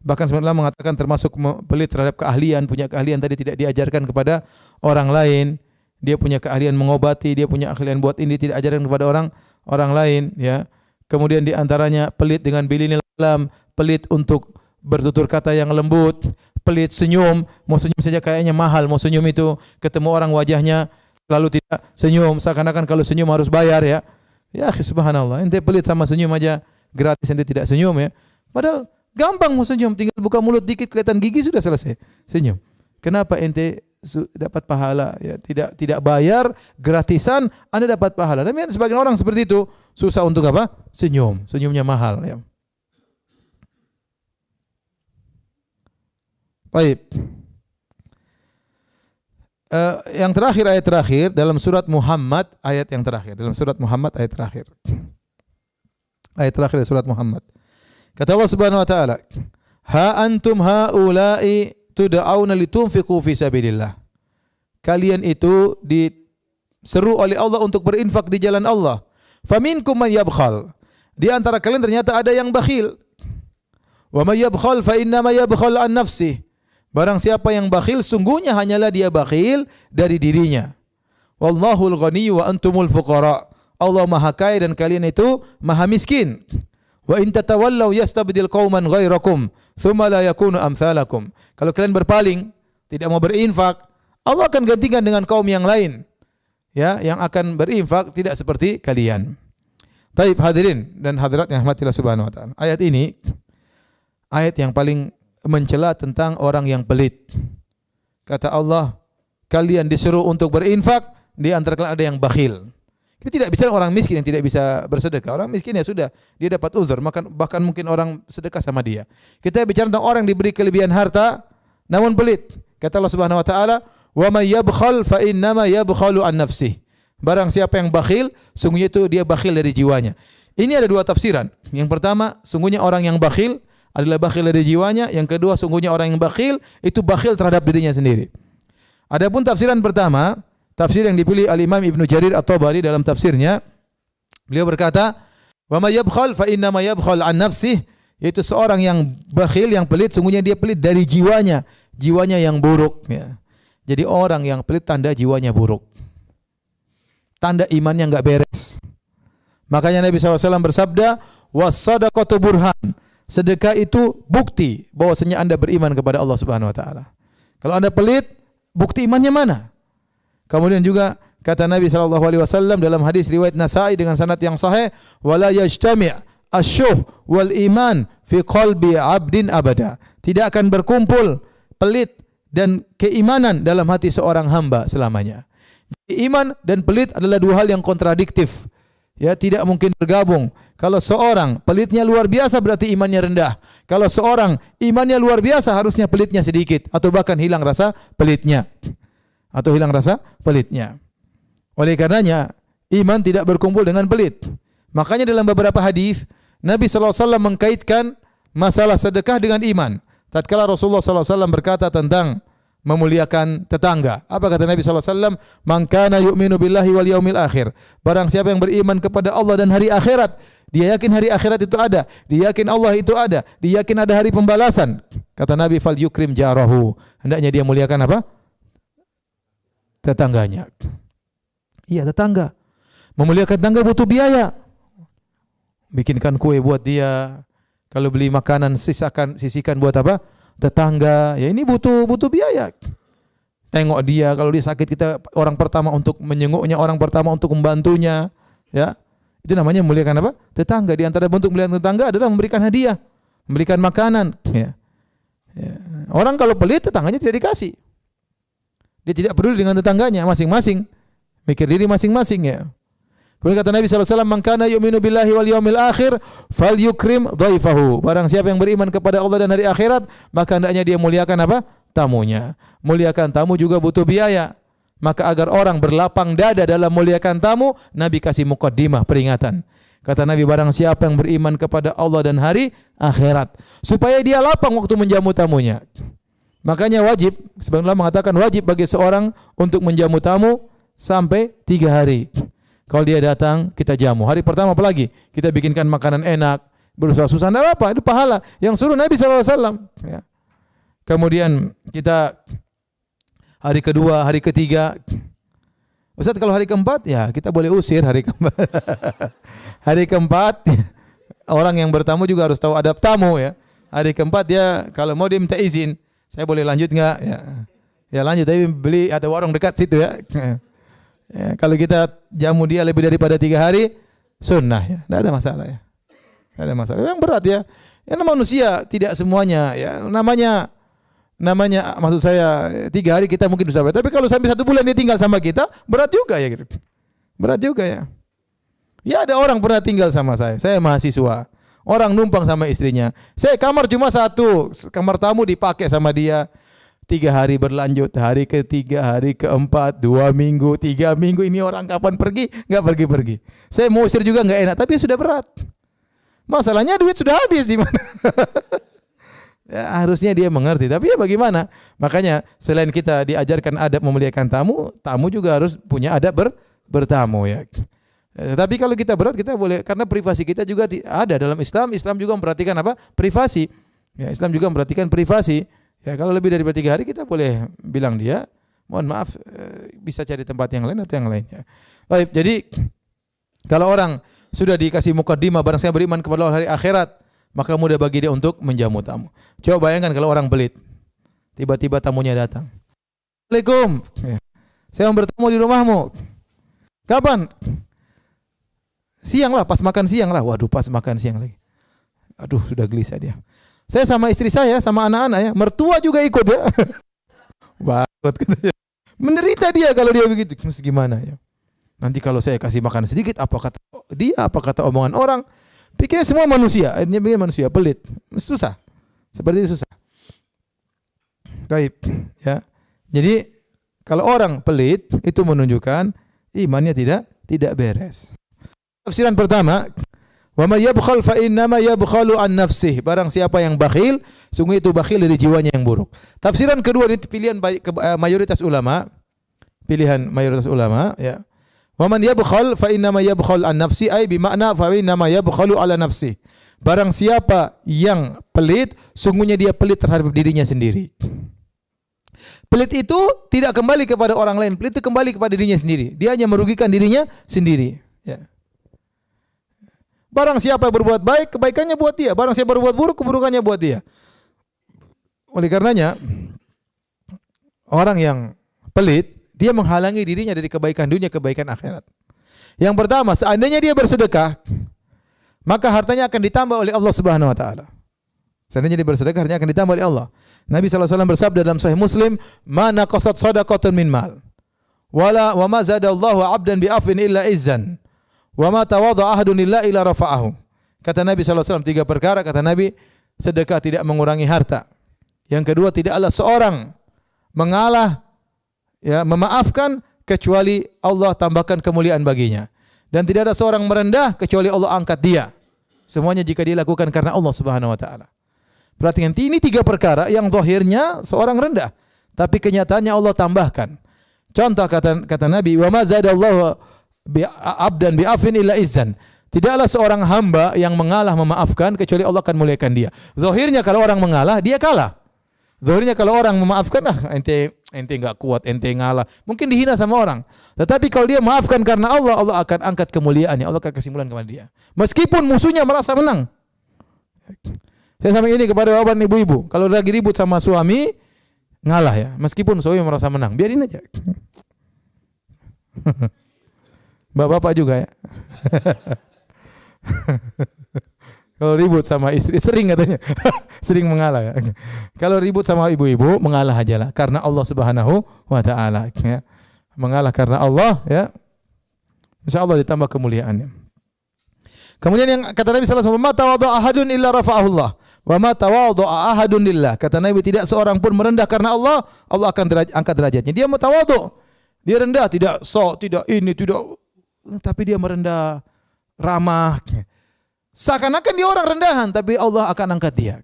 Bahkan sebenarnya mengatakan termasuk pelit terhadap keahlian, punya keahlian tadi tidak diajarkan kepada orang lain. Dia punya keahlian mengobati, dia punya keahlian buat ini tidak ajarkan kepada orang lain, ya. Kemudian di antaranya pelit dengan bilinil kalam, pelit untuk bertutur kata yang lembut, pelit senyum, mau senyum saja kayaknya mahal, mau senyum itu ketemu orang wajahnya lalu tidak senyum, seakan-akan kalau senyum harus bayar, ya. Ya subhanallah, ente pelit sama senyum aja gratis, ente tidak senyum, ya. Padahal gampang mau senyum, tinggal buka mulut dikit kelihatan gigi sudah selesai senyum. Kenapa ente dapat pahala, ya, tidak bayar, gratisan Anda dapat pahala. Tapi sebagian orang seperti itu susah untuk apa? Senyumnya mahal, ya. Baik. Yang terakhir, ayat terakhir dalam surat Muhammad, ayat yang terakhir dalam surat Muhammad, ayat terakhir. Ayat terakhir dari surat Muhammad. Kata Allah Subhanahu wa taala, "Ha antum haula'i tud'auna litunfiqu fi sabilillah." Kalian itu diseru oleh Allah untuk berinfak di jalan Allah. Faminkum man yabkhal. Di antara kalian ternyata ada yang bakhil. Wa may yabkhal fa innama yabkhal an nafsihi. Barang siapa yang bakhil, sungguhnya hanyalah dia bakhil dari dirinya. Wallahul ghani wa antumul fuqara. Allah Maha Kaya dan kalian itu Maha Miskin. Wa in tatawallaw yastabdil qauman ghairakum tsumma la yakunu amsalakum. Kalau kalian berpaling, tidak mau berinfak, Allah akan gantikan dengan kaum yang lain, ya, yang akan berinfak tidak seperti kalian. Taib hadirin dan hadirat yang rahmatillah subhanahu wa ta'ala. Ayat ini ayat yang paling mencela tentang orang yang pelit. Kata Allah, kalian disuruh untuk berinfak, di antara kalian ada yang bakhil. Kita tidak bicara orang miskin yang tidak bisa bersedekah. Orang miskin ya sudah, dia dapat uzur, bahkan mungkin orang sedekah sama dia. Kita bicara tentang orang yang diberi kelebihan harta namun pelit. Kata Allah Subhanahu wa taala, "Wa may yabkhal fa innama yabkhalu an nafsihi." Barang siapa yang bakhil, sungguhnya itu dia bakhil dari jiwanya. Ini ada dua tafsiran. Yang pertama, sungguhnya orang yang bakhil adalah bakhil dari jiwanya. Yang kedua, sungguhnya orang yang bakhil itu bakhil terhadap dirinya sendiri. Adapun tafsiran pertama, tafsir yang dipilih al-Imam Ibnu Jarir At-Tabari dalam tafsirnya, beliau berkata, "Wa may yabkhal fa inna ma yabkhal an nafsihi," yaitu seorang yang bakhil, yang pelit, sungguhnya dia pelit dari jiwanya yang buruk, ya. Jadi orang yang pelit tanda jiwanya buruk. Tanda imannya enggak beres. Makanya Nabi SAW bersabda, "Was-sadaqatu burhan." Sedekah itu bukti bahwasanya Anda beriman kepada Allah Subhanahu wa taala. Kalau Anda pelit, bukti imannya mana? Kemudian juga kata Nabi sallallahu alaihi wasallam dalam hadis riwayat Nasa'i dengan sanad yang sahih, "Wala yajtami' asyuh wal iman fi qalbi 'abdin abada." Tidak akan berkumpul pelit dan keimanan dalam hati seorang hamba selamanya. Iman dan pelit adalah dua hal yang kontradiktif. Ya, tidak mungkin bergabung. Kalau seorang pelitnya luar biasa berarti imannya rendah. Kalau seorang imannya luar biasa harusnya pelitnya sedikit atau bahkan hilang rasa pelitnya. Oleh karenanya iman tidak berkumpul dengan pelit. Makanya dalam beberapa hadis Nabi sallallahu alaihi wasallam mengkaitkan masalah sedekah dengan iman. Tatkala Rasulullah sallallahu alaihi wasallam berkata tentang memuliakan tetangga. Apa kata Nabi sallallahu alaihi wasallam? Man kana yu'minu billahi wal yaumil akhir. Barang siapa yang beriman kepada Allah dan hari akhirat, dia yakin hari akhirat itu ada, dia yakin Allah itu ada, dia yakin ada hari pembalasan. Kata Nabi, fal yukrim jarahu. Hendaknya dia muliakan apa? Tetangganya. Iya, tetangga. Memuliakan tetangga butuh biaya. Bikinkan kue buat dia. Kalau beli makanan sisihkan buat apa? Tetangga. Ya ini butuh biaya. Tengok dia, kalau dia sakit kita orang pertama untuk menjenguknya, orang pertama untuk membantunya, ya. Itu namanya memuliakan apa? Tetangga. Di antara bentuk memuliakan tetangga adalah memberikan hadiah, memberikan makanan, ya. Ya. Orang kalau pelit tetangganya tidak dikasih. Dia tidak peduli dengan tetangganya, masing-masing mikir diri masing-masing, ya. Kemudian kata Nabi sallallahu alaihi wasallam, "Man kana yu'minu billahi wal yaumil akhir falyukrim dhaifahu." Barang siapa yang beriman kepada Allah dan hari akhirat, maka hendaknya dia muliakan apa? Tamunya. Muliakan tamu juga butuh biaya. Maka agar orang berlapang dada dalam muliakan tamu, Nabi kasih muqaddimah, peringatan. Kata Nabi, barang siapa yang beriman kepada Allah dan hari akhirat, supaya dia lapang waktu menjamu tamunya. Makanya wajib, sebagian ulama mengatakan wajib bagi seorang untuk menjamu tamu sampai 3 hari. Kalau dia datang, kita jamu. Hari pertama apalagi? Kita bikinkan makanan enak, bersusah-susah, tidak apa-apa, itu pahala. Yang suruh Nabi SAW. Ya. Kemudian kita hari kedua, hari ketiga. Ustaz, kalau hari keempat, ya kita boleh usir hari keempat. Hari keempat, orang yang bertamu juga harus tahu adab tamu, ya. Hari keempat dia kalau mau dia minta izin, saya boleh lanjut enggak? Ya, ya lanjut, tapi beli ada warung dekat situ, ya. Ya, kalau kita jamu dia lebih daripada 3 hari, sunnah, ya, tidak ada masalah, ya. Tidak ada masalah. Yang berat, ya. Ya manusia tidak semuanya, ya. Namanya maksud saya 3 hari kita mungkin bisa, tapi kalau sampai 1 bulan dia tinggal sama kita, berat juga, ya gitu. Berat juga, ya. Ya ada orang pernah tinggal sama saya mahasiswa. Orang numpang sama istrinya. Saya kamar cuma 1, kamar tamu dipakai sama dia. 3 hari berlanjut, hari ketiga, hari keempat, 2 minggu, 3 minggu, ini orang kapan pergi? Enggak pergi-pergi. Saya mau usir juga enggak enak, tapi sudah berat. Masalahnya duit sudah habis di mana? Ya, harusnya dia mengerti, tapi ya bagaimana? Makanya selain kita diajarkan adab memuliakan tamu, tamu juga harus punya adab bertamu, ya. Tapi kalau kita berat, kita boleh, karena privasi kita juga ada dalam Islam. Islam juga memperhatikan apa? Privasi. Ya, Islam juga memperhatikan privasi. Ya, kalau lebih dari 3 hari kita boleh bilang dia, mohon maaf, bisa cari tempat yang lain atau yang lainnya. Baik, jadi kalau orang sudah dikasih muqaddimah, barang siapa beriman kepada Allah hari akhirat, maka mudah bagi dia untuk menjamu tamu. Coba bayangkan kalau orang pelit, tiba-tiba tamunya datang. Assalamualaikum, saya mau bertemu di rumahmu. Kapan? Siang lah, pas makan siang lah. Waduh, pas makan siang lagi. Aduh, sudah gelisah dia. Saya sama istri saya, sama anak-anak, ya. Mertua juga ikut, ya. Barat katanya. Menderita dia kalau dia begitu. Mesti gimana, ya? Nanti kalau saya kasih makan sedikit, apa kata dia, apa kata omongan orang? Pikirnya semua manusia. Akhirnya pikir manusia pelit. Susah. Seperti itu susah. Baik, ya. Jadi kalau orang pelit itu menunjukkan imannya tidak beres. Tafsiran pertama, wa may yabkhal fa innama yabkhalu an nafsihi. Barang siapa yang bakhil, sungguh itu bakhil dari jiwanya yang buruk. Tafsiran kedua ini pilihan mayoritas ulama. Pilihan mayoritas ulama, ya. Wa man yabkhal fa innama yabkhal an nafsi, ay bi makna fa innama yabkhalu ala nafsi. Barang siapa yang pelit, sungguhnya dia pelit terhadap dirinya sendiri. Pelit itu tidak kembali kepada orang lain, pelit itu kembali kepada dirinya sendiri. Dia hanya merugikan dirinya sendiri, ya. Barang siapa yang berbuat baik, kebaikannya buat dia. Barang siapa berbuat buruk, keburukannya buat dia. Oleh karenanya, orang yang pelit, dia menghalangi dirinya dari kebaikan dunia, kebaikan akhirat. Yang pertama, seandainya dia bersedekah, maka hartanya akan ditambah oleh Allah Subhanahu wa taala. Seandainya dia bersedekah, hartanya akan ditambah oleh Allah. Nabi sallallahu alaihi wasallam bersabda dalam Sahih Muslim, "Ma naqasat shadaqatun min mal, wa ma zadallahu 'abdan bi afin illa izzan. Wa ma tawadha ahadun illa rafa'ahu." Kata Nabi sallallahu alaihi wasallam 3 perkara, kata Nabi, sedekah tidak mengurangi harta. Yang kedua, tidaklah seorang mengalah, ya, memaafkan kecuali Allah tambahkan kemuliaan baginya. Dan tidak ada seorang merendah kecuali Allah angkat dia. Semuanya jika dia lakukan karena Allah Subhanahu wa taala. Perhatikan, ini 3 perkara yang zahirnya seorang rendah, tapi kenyataannya Allah tambahkan. Contoh kata Nabi, "Wa ma zadallahu abdan bi'afin illa izzan." Tidaklah seorang hamba yang mengalah memaafkan kecuali Allah akan muliakan dia. Zahirnya kalau orang mengalah, dia kalah. Zahirnya kalau orang memaafkan, ente enggak kuat, ente ngalah. Mungkin dihina sama orang. Tetapi kalau dia maafkan karena Allah, Allah akan angkat kemuliaannya. Allah akan kesimpulan kepada dia. Meskipun musuhnya merasa menang. Saya sampaikan ini kepada bapak dan ibu-ibu. Kalau lagi ribut sama suami, ngalah ya. Meskipun suami merasa menang, biarin aja. Bapak-bapak juga ya. Kalau ribut sama istri, sering katanya, sering mengalah ya. Kalau ribut sama ibu-ibu, mengalah aja lah. Karena Allah Subhanahu wa Ta'ala. Ya. Mengalah karena Allah, ya. Insya Allah ditambah kemuliaannya. Kemudian yang kata Nabi sallallahu alaihi wasallam, "Ma tawadha'a ahadun illa rafa'ahullah, wa ma tawadha'a ahadun lillah." Kata Nabi, tidak seorang pun merendah karena Allah, Allah akan angkat derajatnya. Dia mutawadhu. Dia rendah, tidak sok, tidak ini, tidak, tapi dia merendah, ramah. Seakan-akan dia orang rendahan, tapi Allah akan angkat dia.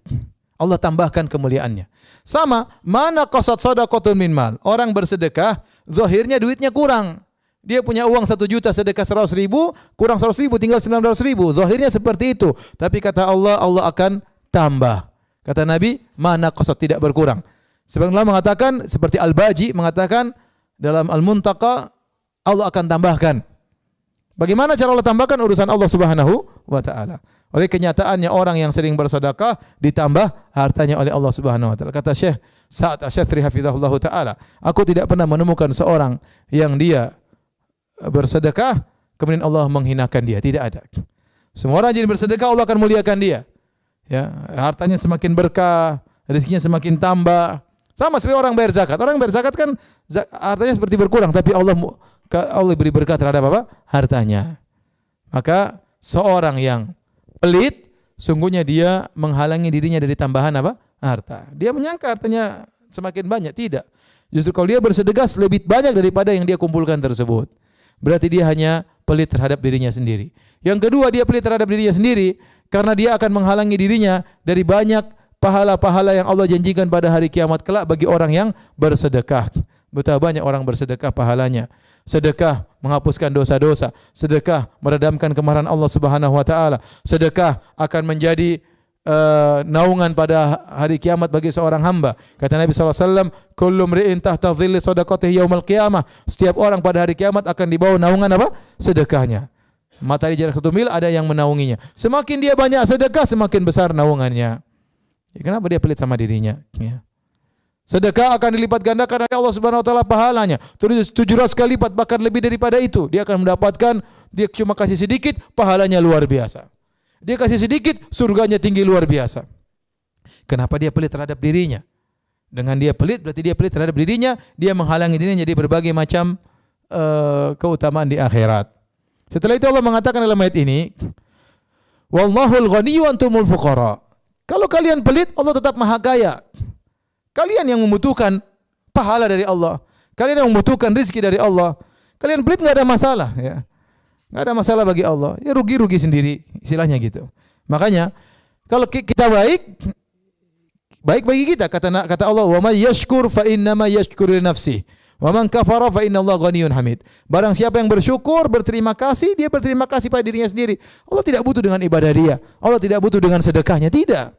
Allah tambahkan kemuliaannya. Sama, mana qasad shadaqatun min mal. Orang bersedekah, zahirnya duitnya kurang. Dia punya uang 1 juta, sedekah 100.000, kurang 100.000, tinggal 19.000. Zahirnya seperti itu. Tapi kata Allah, Allah akan tambah. Kata Nabi, mana qasad, tidak berkurang. Sebagian ulama mengatakan, seperti Al-Baji mengatakan, dalam Al-Muntaqa, Allah akan tambahkan. Bagaimana cara Allah tambahkan? Urusan Allah Subhanahu wa Ta'ala. Oleh kenyataannya orang yang sering bersedekah ditambah hartanya oleh Allah Subhanahu wa Ta'ala. Kata Syekh Sa'ad Asy-Syadhri hafizahullah Ta'ala, aku tidak pernah menemukan seorang yang dia bersedekah kemudian Allah menghinakan dia. Tidak ada. Semua orang jadi bersedekah, Allah akan muliakan dia. Ya, hartanya semakin berkah, rezekinya semakin tambah. Sama seperti orang bayar zakat. Orang bayar zakat kan hartanya seperti berkurang, tapi Allah beri berkah terhadap apa? Hartanya. Maka seorang yang pelit, sungguhnya dia menghalangi dirinya dari tambahan apa? Harta. Dia menyangka hartanya semakin banyak. Tidak. Justru kalau dia bersedekah lebih banyak daripada yang dia kumpulkan tersebut. Berarti dia hanya pelit terhadap dirinya sendiri. Yang kedua, dia pelit terhadap dirinya sendiri karena dia akan menghalangi dirinya dari banyak pahala-pahala yang Allah janjikan pada hari kiamat kelak bagi orang yang bersedekah. Betapa banyak orang bersedekah pahalanya. Sedekah menghapuskan dosa-dosa, sedekah meredamkan kemarahan Allah Subhanahu wa Ta'ala, sedekah akan menjadi naungan pada hari kiamat bagi seorang hamba. Kata Nabi sallallahu alaihi wasallam, "Kullu mri'in tahta dhilli shadaqatihi yaumil qiyamah." Setiap orang pada hari kiamat akan dibawa naungan apa? Sedekahnya. Matahari jarak 1 mil ada yang menaunginya. Semakin dia banyak sedekah, semakin besar naungannya. Ya, kenapa dia pelit sama dirinya? Ya. Sedekah akan dilipat gandakan oleh Allah Subhanahu wa Ta'ala pahalanya. 700 kali lipat, bahkan lebih daripada itu. Dia akan mendapatkan, dia cuma kasih sedikit, pahalanya luar biasa. Dia kasih sedikit, surganya tinggi luar biasa. Kenapa dia pelit terhadap dirinya? Dengan dia pelit, berarti dia pelit terhadap dirinya, dia menghalangi dirinya jadi berbagai macam keutamaan di akhirat. Setelah itu Allah mengatakan dalam ayat ini, "Wallahul ghaniyyu wa antumul fuqara." Kalau kalian pelit, Allah tetap maha kaya. Kalian yang membutuhkan pahala dari Allah, kalian yang membutuhkan rezeki dari Allah, kalian pelit enggak ada masalah, ya. Enggak ada masalah bagi Allah. Ya rugi-rugi sendiri, istilahnya gitu. Makanya kalau kita baik bagi kita, kata Allah, "Wa may yashkur fa innama yashkuru li nafsihi, wa man kafara fa innallaha ghaniyyun hamid." Barang siapa yang bersyukur, berterima kasih, dia berterima kasih pada dirinya sendiri. Allah tidak butuh dengan ibadah dia. Allah tidak butuh dengan sedekahnya, tidak.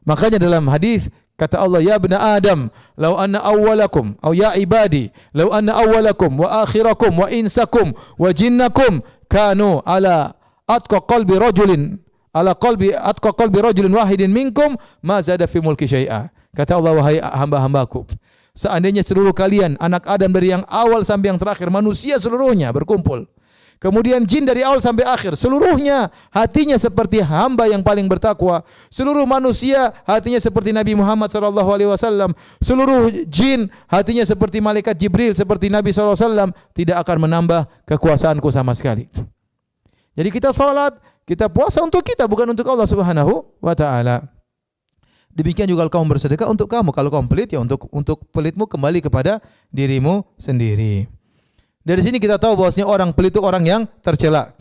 Makanya dalam hadis kata Allah, "Ya bani Adam, law anna awwalakum aw ya ibadi, law anna awwalakum wa akhirakum wa insakum wa jinnakum kanu ala atqa qalbi rajulin wahidin minkum ma zada fi mulki syai'a." Kata Allah, wahai hamba-hambaku, seandainya seluruh kalian anak Adam dari yang awal sampai yang terakhir, manusia seluruhnya berkumpul, kemudian jin dari awal sampai akhir, seluruhnya hatinya seperti hamba yang paling bertakwa. Seluruh manusia hatinya seperti Nabi Muhammad SAW. Seluruh jin hatinya seperti malaikat Jibril, seperti Nabi SAW. Tidak akan menambah kekuasaanku sama sekali. Jadi kita salat, kita puasa untuk kita, bukan untuk Allah Subhanahu wa Ta'ala. Demikian juga kalau kamu bersedekah untuk kamu. Kalau kamu pelit, ya untuk pelitmu kembali kepada dirimu sendiri. Dari sini kita tahu bahwasanya orang pelit itu orang yang tercela.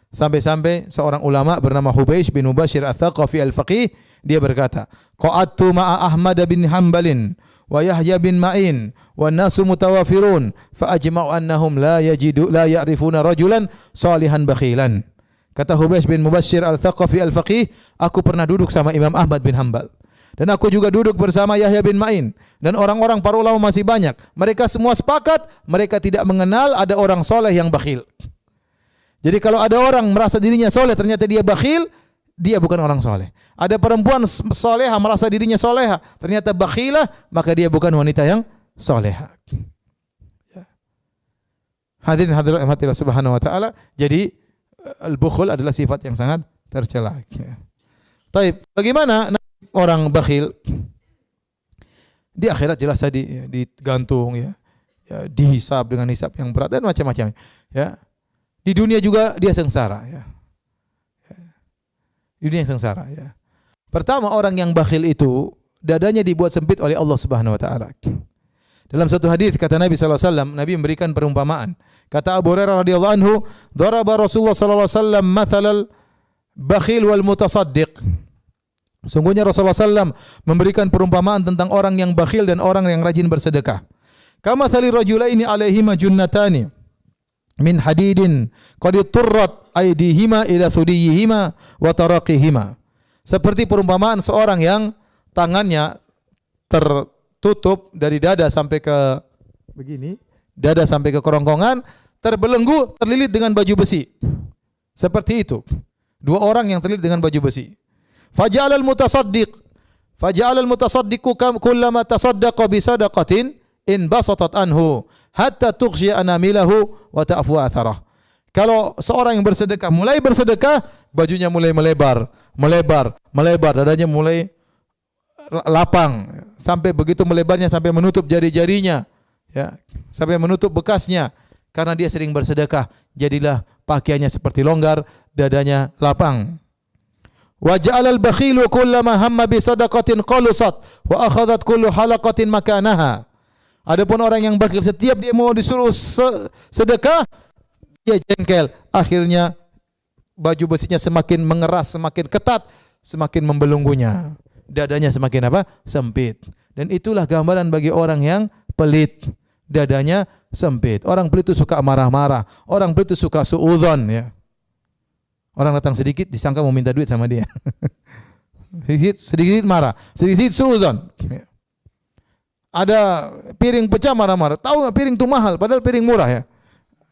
Sampai-sampai seorang ulama bernama Hubeish bin Mubashir Ats-Tsaqafi Al-Faqih, dia berkata, "Qa'adtu ma'a Ahmad bin Hanbalin wa Yahya bin Ma'in wan nasu mutawafirun fa ajma'u annahum la ya'rifuna rajulan salihan bakhilan. Kata Hubays bin Mubashshir al-Thaqafi al-Faqih, aku pernah duduk sama Imam Ahmad bin Hanbal. Dan aku juga duduk bersama Yahya bin Ma'in. Dan orang-orang para ulama masih banyak. Mereka semua sepakat, mereka tidak mengenal ada orang soleh yang bakhil. Jadi kalau ada orang merasa dirinya soleh, ternyata dia bakhil, dia bukan orang soleh. Ada perempuan soleha merasa dirinya soleha, ternyata bakhilah, maka dia bukan wanita yang soleha. Hadirin hadirat Allah Subhanahu wa taala. Jadi al-bukhul adalah sifat yang sangat tercela. Baik, bagaimana orang bakhil? Di akhirat jelas digantung ya, dihisab dengan hisab yang berat dan macam-macam ya. Di dunia juga dia sengsara ya. Di dunia sengsara ya. Pertama, orang yang bakhil itu dadanya dibuat sempit oleh Allah Subhanahu wa taala. Dalam satu hadis kata Nabi sallallahu alaihi wasallam, Nabi memberikan perumpamaan. Kata Abu Hurairah radhiyallahu anhu, "Daraba Rasulullah sallallahu alaihi wasallam mathalal bakhil wal mutasaddiq." Sungguhnya Rasulullah sallallahu memberikan perumpamaan tentang orang yang bakhil dan orang yang rajin bersedekah. Kama thali rajulaini alaihima junnatani min hadidin qad turrat aydihima ila thudiyihima wa taraqihima. Seperti perumpamaan seorang yang tangannya tertutup dari dada sampai ke begini, dada sampai ke kerongkongan, terbelenggu, terlilit dengan baju besi. Seperti itu. Dua orang yang terlilit dengan baju besi. Faja'al al-mutasaddiqu kullama tasaddaqa bi sadaqatin in basatat anhu hatta tughshiya anamilahu wa ta'fu atharah. Kalau seorang yang bersedekah, mulai bersedekah, bajunya mulai melebar, dadanya mulai lapang, sampai begitu melebarnya sampai menutup jari-jarinya, ya, sampai menutup bekasnya, karena dia sering bersedekah. Jadilah pakaiannya seperti longgar, dadanya lapang. Wa ja'alal bakhilu kullama hamma bi sadaqatin qalusat wa akhadhat kullu halaqatin makanaha. Adapun orang yang bakhil, setiap dia mau disuruh sedekah, dia jengkel. Akhirnya baju besinya semakin mengeras, semakin ketat, semakin membelenggunya. Dadanya semakin apa? Sempit. Dan itulah gambaran bagi orang yang pelit. Dadanya sempit. Orang pelit itu suka marah-marah. Orang pelit itu suka suudzon ya. Orang datang sedikit disangka mau minta duit sama dia. sedikit marah, sedikit suudzon. Ada piring pecah marah-marah. Tahu nggak piring itu mahal, padahal piring murah ya.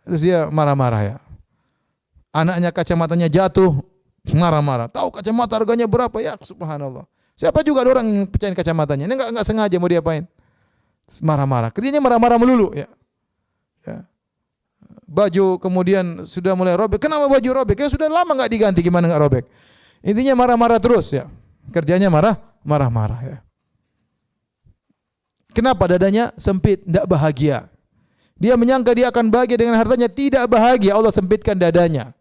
Terus dia marah-marah ya. Anaknya kacamatanya jatuh, marah-marah. Tahu kacamata harganya berapa ya? Subhanallah. Siapa juga ada orang yang pecahin kacamatanya. Ini enggak sengaja mau diapain. Marah-marah. Kerjanya marah-marah melulu ya. Ya. Baju kemudian sudah mulai robek. Kenapa baju robek? Ya sudah lama enggak diganti, gimana enggak robek? Intinya marah-marah terus ya. Kerjanya marah-marah ya. Kenapa dadanya sempit, tidak bahagia? Dia menyangka dia akan bahagia dengan hartanya, tidak bahagia. Allah sempitkan dadanya.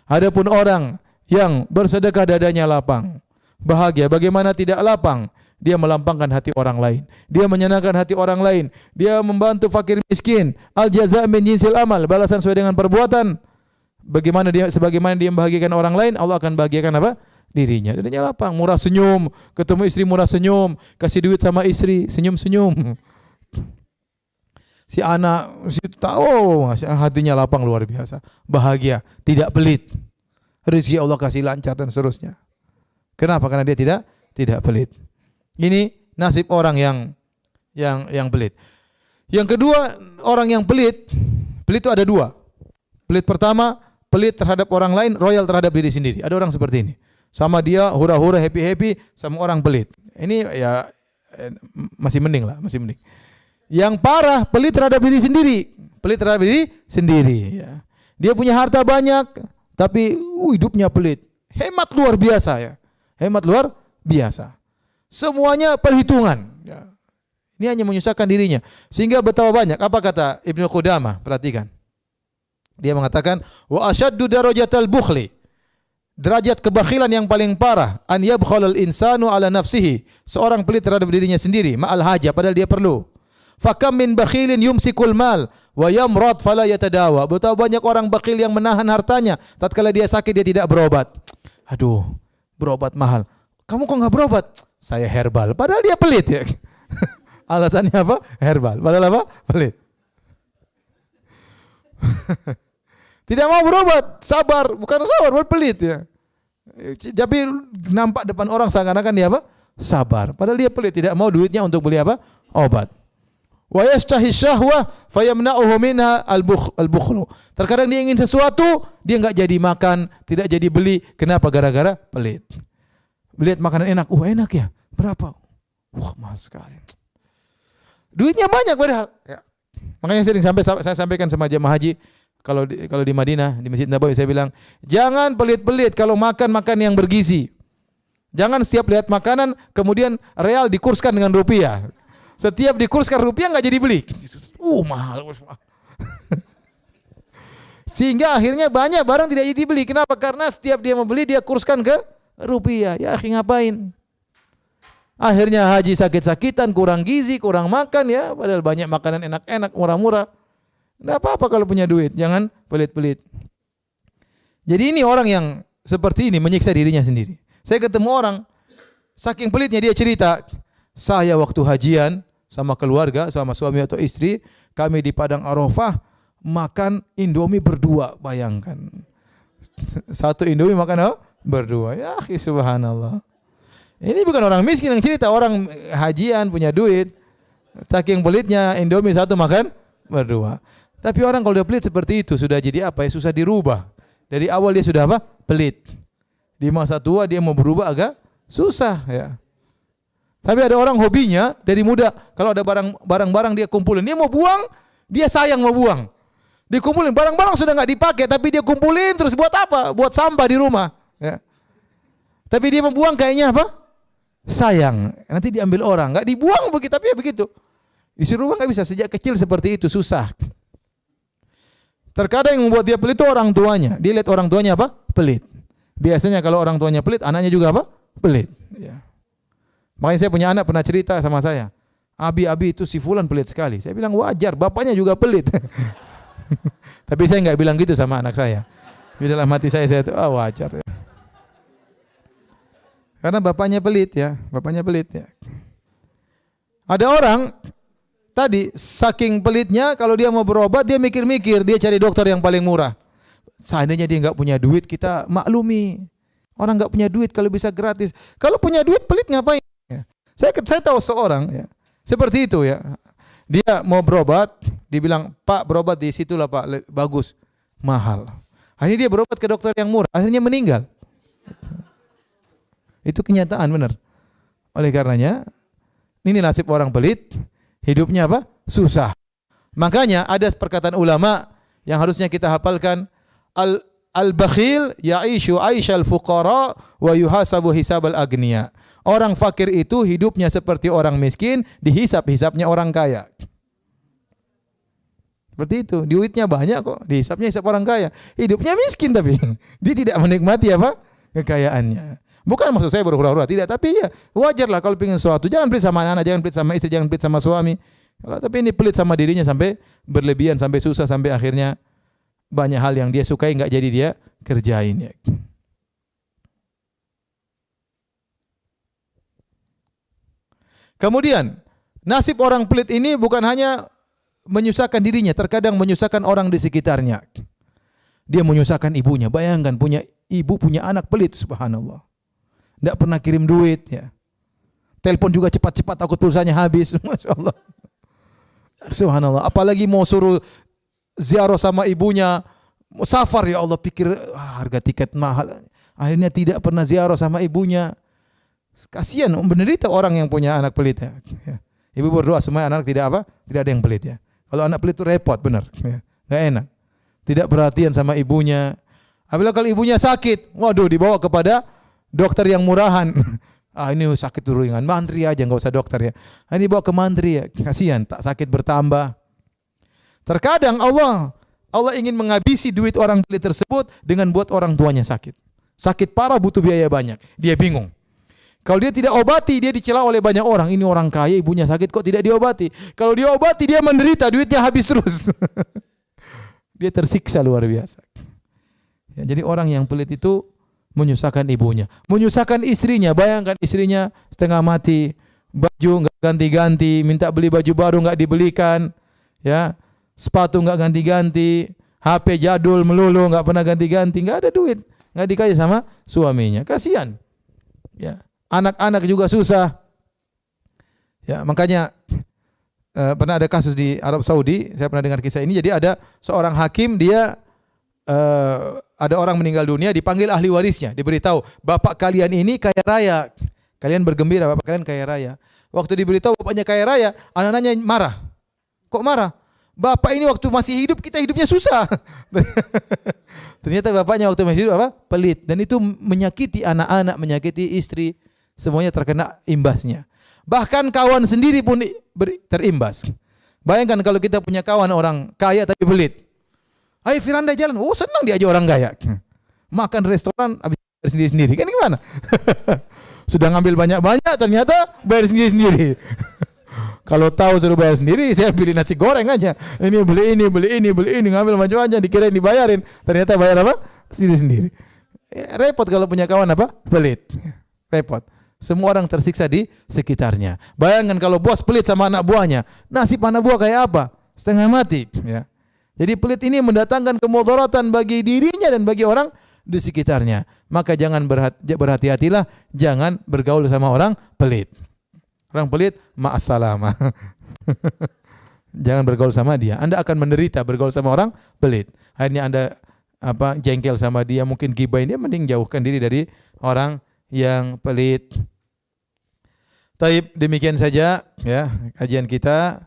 Adapun orang yang bersedekah dadanya lapang, bahagia. Bagaimana tidak lapang? Dia melampangkan hati orang lain. Dia menyenangkan hati orang lain. Dia membantu fakir miskin. Al jaza' min jinsil amal. Balasan sesuai dengan perbuatan. Sebagaimana dia membahagiakan orang lain, Allah akan bahagiakan apa? Dirinya. Dadanya lapang, murah senyum, ketemu istri murah senyum, kasih duit sama istri, senyum-senyum. Si anak tahu hatinya lapang luar biasa, bahagia, tidak pelit. Rezeki Allah kasih lancar dan seterusnya. Kenapa? Karena dia tidak pelit. Ini nasib orang yang pelit. Yang kedua, orang yang pelit itu ada dua. Pelit pertama, pelit terhadap orang lain, royal terhadap diri sendiri. Ada orang seperti ini. Sama dia hura-hura happy-happy, sama orang pelit. Ini ya masih mending lah, masih mending. Yang parah pelit terhadap diri sendiri. Pelit terhadap diri sendiri ya. Dia punya harta banyak tapi hidupnya pelit. Hemat luar biasa ya. Hemat luar biasa. Semuanya perhitungan ya. Ini hanya menyusahkan dirinya. Sehingga betapa banyak. Apa kata Ibnu Qudamah? Perhatikan. Dia mengatakan wa asyaddu darajatal bukhli. Derajat kebakhilan yang paling parah an yabkhalal insanu ala nafsihi. Seorang pelit terhadap dirinya sendiri, ma'al haja padahal dia perlu. Fakam min bakhilin yumsikul mal wa yamrad fala yatadawa. Betapa banyak orang bakhil yang menahan hartanya, tatkala dia sakit dia tidak berobat. Aduh, berobat mahal. Kamu kok enggak berobat? Saya herbal. Padahal dia pelit ya. Alasannya apa? Herbal. Padahal apa? Pelit. Tidak mau berobat, sabar, bukan sabar, pelit ya. Tapi nampak depan orang seakan-akan dia apa? Sabar. Padahal dia pelit, tidak mau duitnya untuk beli apa? Obat. Wa yastahi syahwah fayamna'uhu minha al-bukhlu. Terkadang dia ingin sesuatu, dia enggak jadi makan, tidak jadi beli. Kenapa? Gara-gara pelit. Lihat makanan enak, enak ya. Berapa? Wah, mahal sekali. Duitnya banyak padahal. Ya. Makanya sering saya sampaikan sama jemaah haji kalau di Madinah, di Masjid Nabawi saya bilang, jangan pelit-pelit kalau makan yang bergizi. Jangan setiap lihat makanan kemudian real dikurskan dengan rupiah. Setiap dikurskan rupiah enggak jadi beli. Mahal. Sehingga akhirnya banyak barang tidak jadi beli. Kenapa? Karena setiap dia membeli dia kurskan ke rupiah. Ya, akhi ngapain? Akhirnya haji sakit-sakitan, kurang gizi, kurang makan ya. Padahal banyak makanan enak-enak, murah-murah. Tidak apa-apa kalau punya duit. Jangan pelit-pelit. Jadi ini orang yang seperti ini menyiksa dirinya sendiri. Saya ketemu orang, saking pelitnya dia cerita, saya waktu hajian sama keluarga, sama suami atau istri, kami di Padang Arafah makan Indomie berdua. Bayangkan. Satu Indomie makan berdua. Ya akhi, subhanallah. Ini bukan orang miskin yang cerita, orang hajian punya duit. Saking pelitnya Indomie satu makan berdua. Tapi orang kalau dia pelit seperti itu sudah jadi apa ya? Susah dirubah. Dari awal dia sudah apa? Pelit. Di masa tua dia mau berubah agak susah ya. Tapi ada orang hobinya dari muda, kalau ada barang-barang dia kumpulin, dia mau buang, dia sayang mau buang. Dikumpulin, barang-barang sudah enggak dipakai tapi dia kumpulin terus buat apa? Buat sampah di rumah, ya. Tapi dia membuang kayaknya apa? Sayang. Nanti diambil orang, enggak dibuang begitu, tapi ya begitu. Disuruh buang enggak bisa, sejak kecil seperti itu, susah. Terkadang yang membuat dia pelit itu orang tuanya. Dia lihat orang tuanya apa? Pelit. Biasanya kalau orang tuanya pelit, anaknya juga apa? Pelit, ya. Makanya saya punya anak pernah cerita sama saya, Abi itu si fulan pelit sekali. Saya bilang wajar, bapaknya juga pelit. Tapi saya enggak bilang gitu sama anak saya. Di dalam hati saya itu wajar ya. Karena bapaknya pelit ya, Ada orang tadi saking pelitnya kalau dia mau berobat dia mikir-mikir, dia cari dokter yang paling murah. Seandainya dia enggak punya duit, kita maklumi. Orang enggak punya duit kalau bisa gratis. Kalau punya duit pelit ngapain? Saya tahu seorang ya, seperti itu ya. Dia mau berobat, dibilang, "Pak, berobat di situlah, Pak, bagus." Mahal. Akhirnya dia berobat ke dokter yang murah, akhirnya meninggal. Itu kenyataan benar. Oleh karenanya, ini nasib orang pelit, hidupnya apa? Susah. Makanya ada perkataan ulama yang harusnya kita hafalkan, al-bakhil ya'ishu aisyal fuqara wa yuhasabu hisabal agniya. Orang fakir itu hidupnya seperti orang miskin, dihisap-hisapnya orang kaya. Seperti itu, duitnya banyak kok, dihisapnya hisap orang kaya. Hidupnya miskin tapi dia tidak menikmati apa? Kekayaannya. Bukan maksud saya berhura-hura, tidak, tapi ya wajarlah kalau ingin sesuatu. Jangan pelit sama anak, jangan pelit sama istri, jangan pelit sama suami. Tapi ini pelit sama dirinya sampai berlebihan, sampai susah, sampai akhirnya banyak hal yang dia sukai enggak jadi dia kerjain ya. Kemudian, nasib orang pelit ini bukan hanya menyusahkan dirinya, terkadang menyusahkan orang di sekitarnya. Dia menyusahkan ibunya. Bayangkan punya ibu, punya anak pelit, subhanallah. Tidak pernah kirim duit ya. Telepon juga cepat-cepat takut pulsanya habis. Masya Allah. Subhanallah. Apalagi mau suruh ziarah sama ibunya, safar ya Allah, pikir harga tiket mahal. Akhirnya tidak pernah ziarah sama ibunya. Kasihan, menderita orang yang punya anak pelit ya. Ibu berdoa supaya anak tidak apa? Tidak ada yang pelit ya. Kalau anak pelit itu repot benar, ya. Enggak enak. Tidak perhatian sama ibunya. Apabila kalau ibunya sakit, waduh dibawa kepada dokter yang murahan. Ini sakit ringan, mantri aja enggak usah dokter ya. Ini bawa ke mantri ya. Kasihan, tak sakit bertambah. Terkadang Allah ingin menghabisi duit orang pelit tersebut dengan buat orang tuanya sakit. Sakit parah butuh biaya banyak. Dia bingung. Kalau dia tidak obati, dia dicela oleh banyak orang. Ini orang kaya, ibunya sakit kok tidak diobati. Kalau diobati, dia menderita, duitnya habis terus. Dia tersiksa luar biasa. Ya, jadi orang yang pelit itu menyusahkan ibunya, menyusahkan istrinya. Bayangkan istrinya setengah mati, baju enggak ganti-ganti, minta beli baju baru nggak dibelikan, ya, sepatu nggak ganti-ganti, HP jadul melulu nggak pernah ganti-ganti, nggak ada duit, nggak dikasih sama suaminya, kasihan. Ya, anak-anak juga susah. Ya, makanya pernah ada kasus di Arab Saudi, saya pernah dengar kisah ini. Jadi ada seorang hakim, dia ada orang meninggal dunia, dipanggil ahli warisnya, diberitahu, bapak kalian ini kaya raya, kalian bergembira, bapak kalian kaya raya. Waktu diberitahu bapaknya kaya raya, anak-anaknya marah. Kok marah? Bapak ini waktu masih hidup, kita hidupnya susah. Ternyata bapaknya waktu masih hidup apa? Pelit. Dan itu menyakiti anak-anak, menyakiti istri, semuanya terkena imbasnya. Bahkan kawan sendiri pun terimbas. Bayangkan kalau kita punya kawan orang kaya tapi pelit. Ayo Firanda jalan. Oh, senang diajak orang kaya. Makan restoran habis sendiri-sendiri. Kan gimana? Sudah ngambil banyak-banyak, ternyata bayar sendiri-sendiri. Kalau tahu suruh bayar sendiri, saya pilih nasi goreng aja. Ini beli ini, beli ini, beli ini, ngambil macam-macam, dikira dibayarin. Ternyata bayar apa? Sendiri-sendiri. Repot kalau punya kawan apa? Pelit. Repot. Semua orang tersiksa di sekitarnya. Bayangkan kalau bos pelit sama anak buahnya, nasib anak buah kayak apa? Setengah mati. Ya. Jadi pelit ini mendatangkan kemudaratan bagi dirinya dan bagi orang di sekitarnya. Maka jangan berhati-hatilah, jangan bergaul sama orang pelit. Orang pelit, ma'assalama. Jangan bergaul sama dia. Anda akan menderita bergaul sama orang pelit. Akhirnya Anda jengkel sama dia, mungkin gibahin dia, mending jauhkan diri dari orang yang pelit. Taib, demikian saja ya kajian kita.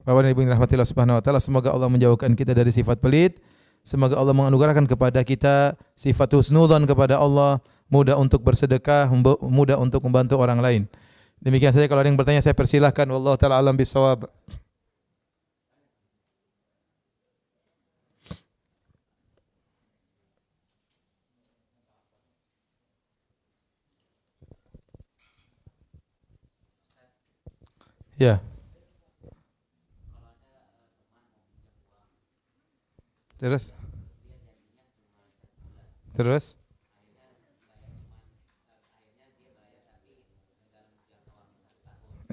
Bapak dan Ibu yang dirahmati Allah Subhanahu wa taala, semoga Allah menjauhkan kita dari sifat pelit. Semoga Allah menganugerahkan kepada kita sifat husnudzon kepada Allah, mudah untuk bersedekah, mudah untuk membantu orang lain. Demikian saja, kalau ada yang bertanya saya persilahkan. Wallahu taala alam bisawab. Ya. Terus? Terus?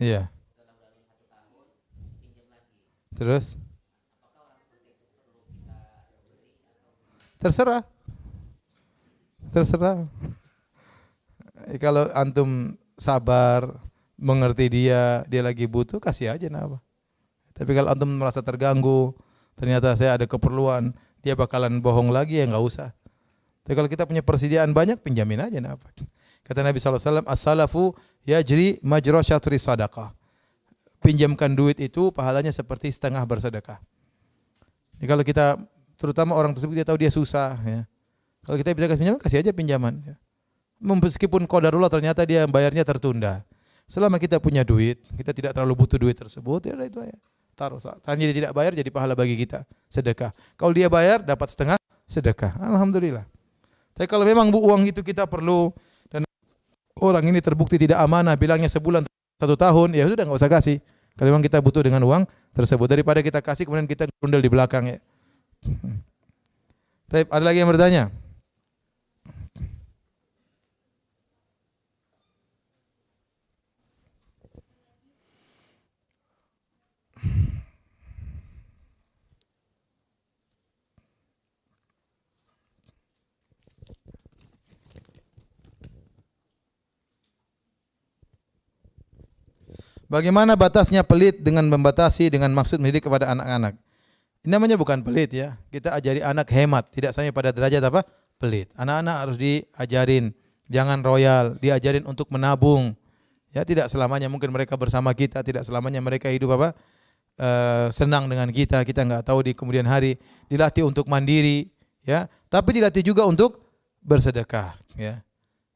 Iya. Terus? Terserah. Terserah. Kalau antum sabar, mengerti dia lagi butuh, kasih aja apa. Tapi kalau antum merasa terganggu, ternyata saya ada keperluan, dia bakalan bohong lagi, ya enggak usah. Tapi kalau kita punya persediaan banyak, pinjamin aja apa. Kata Nabi SAW, as-salafu yajri majra syatri sadaqah. Pinjamkan duit itu pahalanya seperti setengah bersedekah. Jadi kalau kita, terutama orang tersebut, dia tahu dia susah, ya. Kalau kita bisa kasih pinjaman, kasih aja pinjaman. Ya. Meskipun qadarullah ternyata dia bayarnya tertunda. Selama kita punya duit, kita tidak terlalu butuh duit tersebut, ya itu aja. Taruh. Tanya dia tidak bayar, jadi pahala bagi kita, sedekah. Kalau dia bayar, dapat setengah sedekah. Alhamdulillah. Tapi kalau memang uang itu kita perlu, dan orang ini terbukti tidak amanah, bilangnya sebulan, 1 tahun, ya sudah, nggak usah kasih. Kalau memang kita butuh dengan uang tersebut, daripada kita kasih kemudian kita grundel di belakang, ya. Tapi ada lagi yang bertanya? Bagaimana batasnya pelit dengan membatasi dengan maksud mendidik kepada anak-anak? Ini namanya bukan pelit, ya. Kita ajari anak hemat, tidak sampai pada derajat apa? Pelit. Anak-anak harus diajarin jangan royal, diajarin untuk menabung. Ya, tidak selamanya mungkin mereka bersama kita, tidak selamanya mereka hidup apa? Senang dengan kita enggak tahu di kemudian hari. Dilatih untuk mandiri, ya. Tapi dilatih juga untuk bersedekah, ya.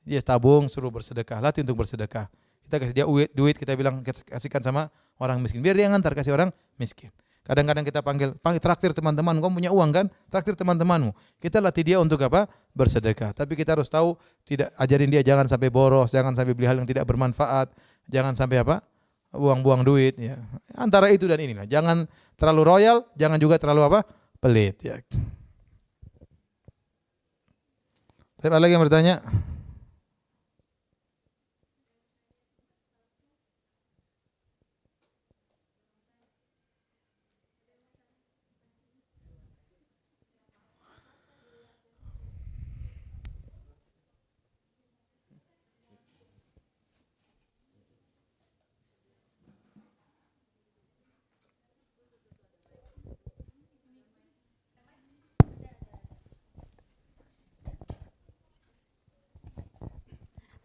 Dia tabung, suruh bersedekah, latih untuk bersedekah. Kita kasih dia duit, kita bilang kasihkan sama orang miskin. Biar dia ngantar kasih orang miskin. Kadang-kadang kita panggil traktir teman-teman, kamu punya uang kan? Traktir teman-temanmu. Kita latih dia untuk apa? Bersedekah. Tapi kita harus tahu, tidak ajarin dia jangan sampai boros, jangan sampai beli hal yang tidak bermanfaat, jangan sampai apa? Buang-buang duit, ya. Antara itu dan inilah. Jangan terlalu royal, jangan juga terlalu apa? Pelit, ya. Tapi ada lagi yang bertanya?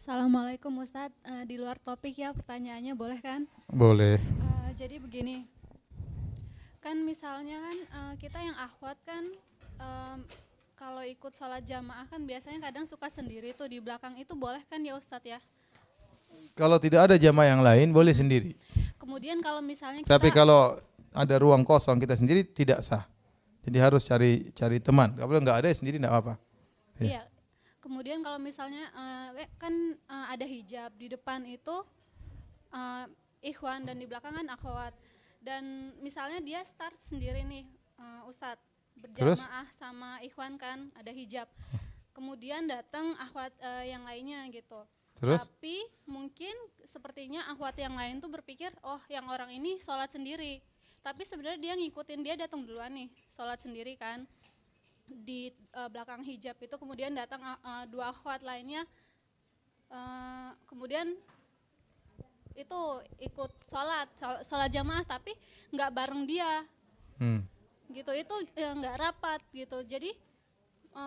Assalamualaikum Ustadz. Di luar topik ya pertanyaannya, boleh kan? Boleh. Jadi begini, kan misalnya kan kita yang akhwat kan kalau ikut sholat jamaah kan biasanya kadang suka sendiri tuh di belakang, itu boleh kan ya Ustadz ya? Kalau tidak ada jamaah yang lain boleh sendiri. Kemudian kalau misalnya Tapi kita, kalau ada ruang kosong kita sendiri tidak sah. Jadi harus cari teman. Kalau nggak ada sendiri nggak apa-apa. iya. Kemudian kalau misalnya kan ada hijab di depan itu ikhwan dan di belakang kan akhwat. Dan misalnya dia start sendiri nih Ustadz, berjamaah sama ikhwan kan ada hijab. Kemudian datang akhwat yang lainnya gitu. Terus? Tapi mungkin sepertinya akhwat yang lain tuh berpikir, oh yang orang ini sholat sendiri. Tapi sebenarnya dia ngikutin, dia datang duluan nih sholat sendiri kan di belakang hijab itu. Kemudian datang dua akhwat lainnya, kemudian itu ikut sholat jamaah tapi nggak bareng dia gitu. Itu nggak rapat gitu. Jadi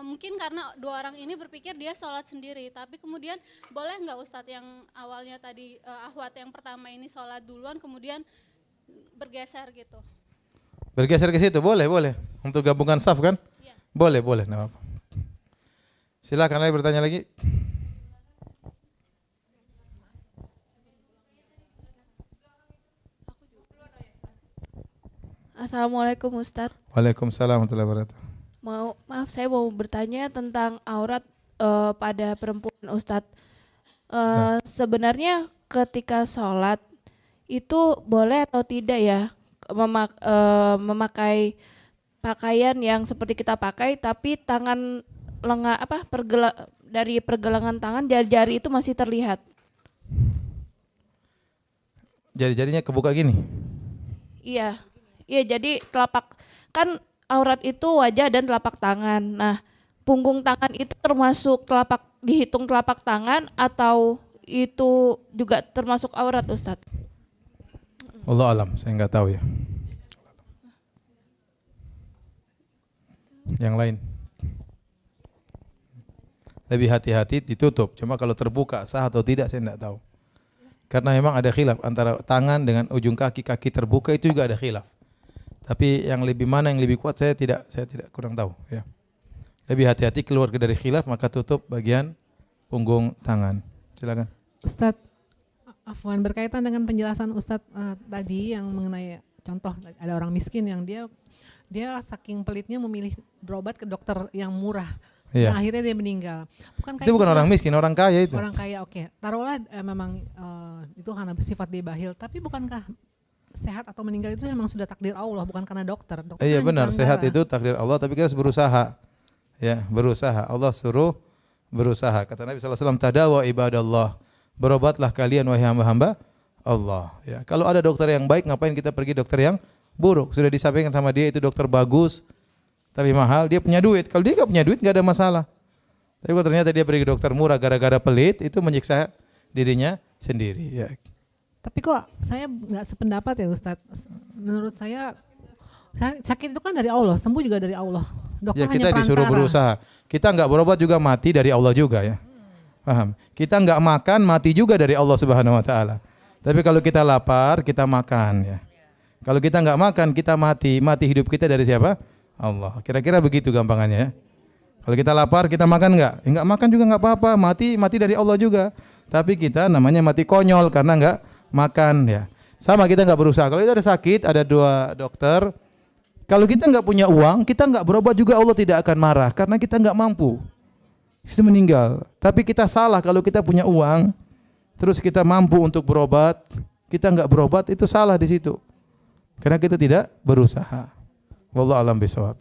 mungkin karena dua orang ini berpikir dia sholat sendiri, tapi kemudian boleh nggak Ustadz yang awalnya tadi akhwat yang pertama ini sholat duluan kemudian bergeser gitu? Bergeser ke situ boleh. Untuk gabungan saf kan? Iya. Boleh, nggak apa-apa. Silakan lagi bertanya lagi. Assalamualaikum Ustadz. Waalaikumsalam warahmatullahi wabarakatuh. Maaf saya mau bertanya tentang aurat pada perempuan Ustadz. Sebenarnya ketika sholat itu boleh atau tidak ya memakai pakaian yang seperti kita pakai, tapi tangan dari pergelangan tangan jari-jari itu masih terlihat. Jari-jarinya kebuka gini. Iya, jadi telapak kan aurat itu wajah dan telapak tangan. Nah, punggung tangan itu termasuk dihitung telapak tangan atau itu juga termasuk aurat, Ustadz? Allah alam, saya nggak tahu ya. Yang lain. Lebih hati-hati ditutup. Cuma kalau terbuka sah atau tidak saya tidak tahu. Karena memang ada khilaf antara tangan dengan ujung kaki terbuka, itu juga ada khilaf. Tapi yang lebih kuat saya tidak kurang tahu ya. Lebih hati-hati keluar dari khilaf maka tutup bagian punggung tangan. Silakan. Ustadz, afwan, berkaitan dengan penjelasan Ustadz tadi yang mengenai contoh ada orang miskin yang dia saking pelitnya memilih berobat ke dokter yang murah. Iya. Nah, akhirnya dia meninggal. Itu bukan orang miskin, orang kaya itu. Orang kaya, oke. Taruhlah memang itu karena sifat dia bahil, tapi bukankah sehat atau meninggal itu memang sudah takdir Allah, bukan karena dokter. Iya benar, sehat itu takdir Allah, tapi kita harus berusaha. Ya, berusaha. Allah suruh berusaha. Kata Nabi SAW, tadawa ibadallah. Berobatlah kalian wahai hamba-hamba Allah. Ya, kalau ada dokter yang baik, ngapain kita pergi dokter yang buruk? Sudah disampaikan sama dia itu dokter bagus, tapi mahal. Dia punya duit. Kalau dia nggak punya duit, nggak ada masalah. Tapi kalau ternyata dia pergi dokter murah gara-gara pelit, itu menyiksa dirinya sendiri. Ya. Tapi kok saya nggak sependapat ya Ustadz. Menurut saya sakit itu kan dari Allah, sembuh juga dari Allah. Dokter Ya kita hanya disuruh perantara. berusaha. Kita nggak berobat juga mati dari Allah juga ya. Paham? Kita nggak makan mati juga dari Allah Subhanahu Wa Taala. Tapi kalau kita lapar kita makan ya. Kalau kita nggak makan kita mati hidup kita dari siapa? Allah. Kira-kira begitu gampangannya ya. Kalau kita lapar kita makan nggak? Nggak makan juga nggak apa-apa. Mati dari Allah juga. Tapi kita namanya mati konyol karena nggak makan ya. Sama kita nggak berusaha. Kalau kita ada sakit, ada dua dokter. Kalau kita nggak punya uang, kita nggak berobat juga Allah tidak akan marah karena kita nggak mampu. Kita meninggal. Tapi kita salah kalau kita punya uang, terus kita mampu untuk berobat, kita nggak berobat itu salah di situ. Karena kita tidak berusaha. Wallahu a'lam bishawab.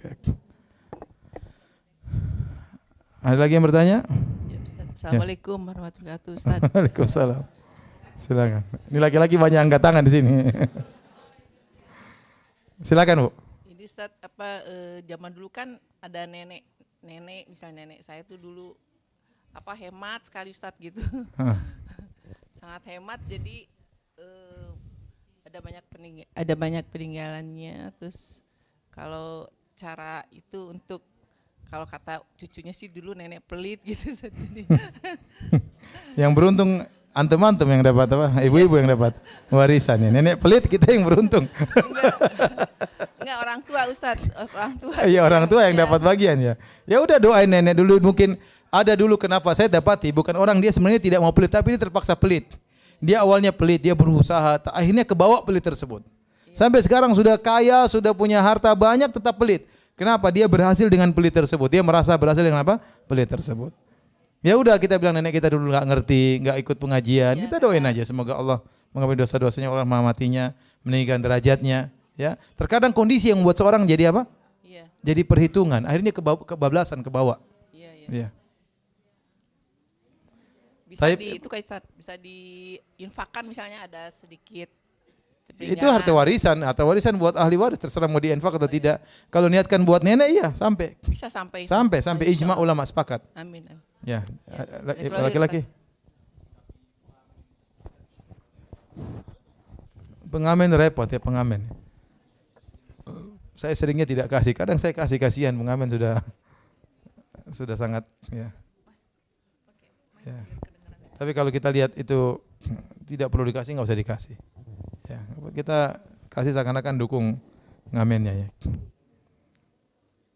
Ada lagi yang bertanya? Ya, Ustaz. Assalamualaikum warahmatullahi wabarakatuh, Ustaz. Waalaikumsalam. Silakan. Ini laki-laki banyak angkat tangan di sini. Silakan, Bu. Ini Ustaz, zaman dulu kan ada nenek misalnya nenek saya tuh dulu hemat sekali Ustaz gitu. Sangat hemat, jadi ada banyak peninggalannya. Terus kalau cara itu untuk, kalau kata cucunya sih dulu nenek pelit gitu Ustaz. Yang beruntung antum-antum yang dapat apa? Ibu-ibu yang dapat warisan ya. Nenek pelit, kita yang beruntung. Enggak, orang tua Ustadz, orang tua. Iya, orang tua yang dapat bagian ya. Ya udah doain nenek dulu, mungkin ada dulu kenapa saya dapati, bukan orang dia sebenarnya tidak mau pelit tapi dia terpaksa pelit. Dia awalnya pelit, dia berusaha, akhirnya kebawa pelit tersebut. Sampai sekarang sudah kaya, sudah punya harta banyak tetap pelit. Kenapa? Dia berhasil dengan pelit tersebut. Dia merasa berhasil dengan apa? Pelit tersebut. Ya udah kita bilang nenek kita dulu nggak ngerti, nggak ikut pengajian. Kita doain aja semoga Allah mengampuni dosa-dosanya, Allah menghormatinya, meninggikan derajatnya. Ya, terkadang kondisi yang membuat seorang jadi apa? Iya. Jadi perhitungan. Akhirnya kebablasan, kebawa. Iya, iya. Ya. Bisa itu kayak Ustadz, bisa diinfakkan misalnya ada sedikit. Itu harta warisan buat ahli waris, terserah mau diinfak atau tidak. Kalau niatkan buat nenek ya sampai. Bisa sampai. Sampai ijma ulama sepakat. Amin. Ya, laki-laki. Pengamen repot ya pengamen. Saya seringnya tidak kasih, kadang saya kasih, kasihan pengamen sudah sangat ya. Ya. Tapi kalau kita lihat itu tidak perlu dikasih, nggak usah dikasih. Ya, kita kasih seakan-akan dukung ngamennya ya.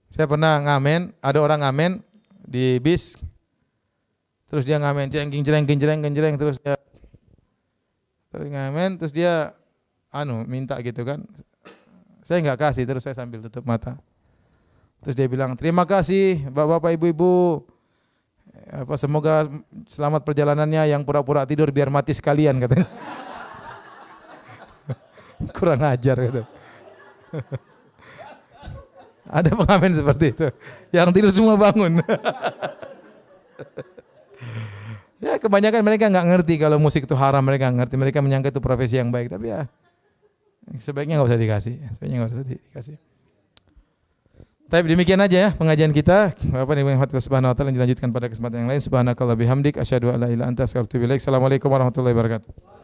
Saya pernah ngamen, ada orang ngamen di bis, terus dia ngamen jereng terus ngamen, terus dia minta gitu kan. Saya nggak kasih, terus saya sambil tutup mata. Terus dia bilang, terima kasih bapak-bapak ibu-ibu. Semoga selamat perjalanannya, yang pura-pura tidur biar mati sekalian katanya. Kurang ajar gitu. Ada pengamen seperti itu, yang tidur semua bangun. Ya kebanyakan mereka nggak ngerti kalau musik itu haram, mereka ngerti, mereka menyangka itu profesi yang baik, tapi ya sebaiknya nggak usah dikasih. Tapi demikian aja ya pengajian kita. Bapak Ibu yang subhanahu wa taala, dilanjutkan pada kesempatan yang lain. Subhanakallah bihamdik asyhadu an la ilaha illa anta astaghfiruka wa atubu ilaik. Assalamualaikum warahmatullahi wabarakatuh.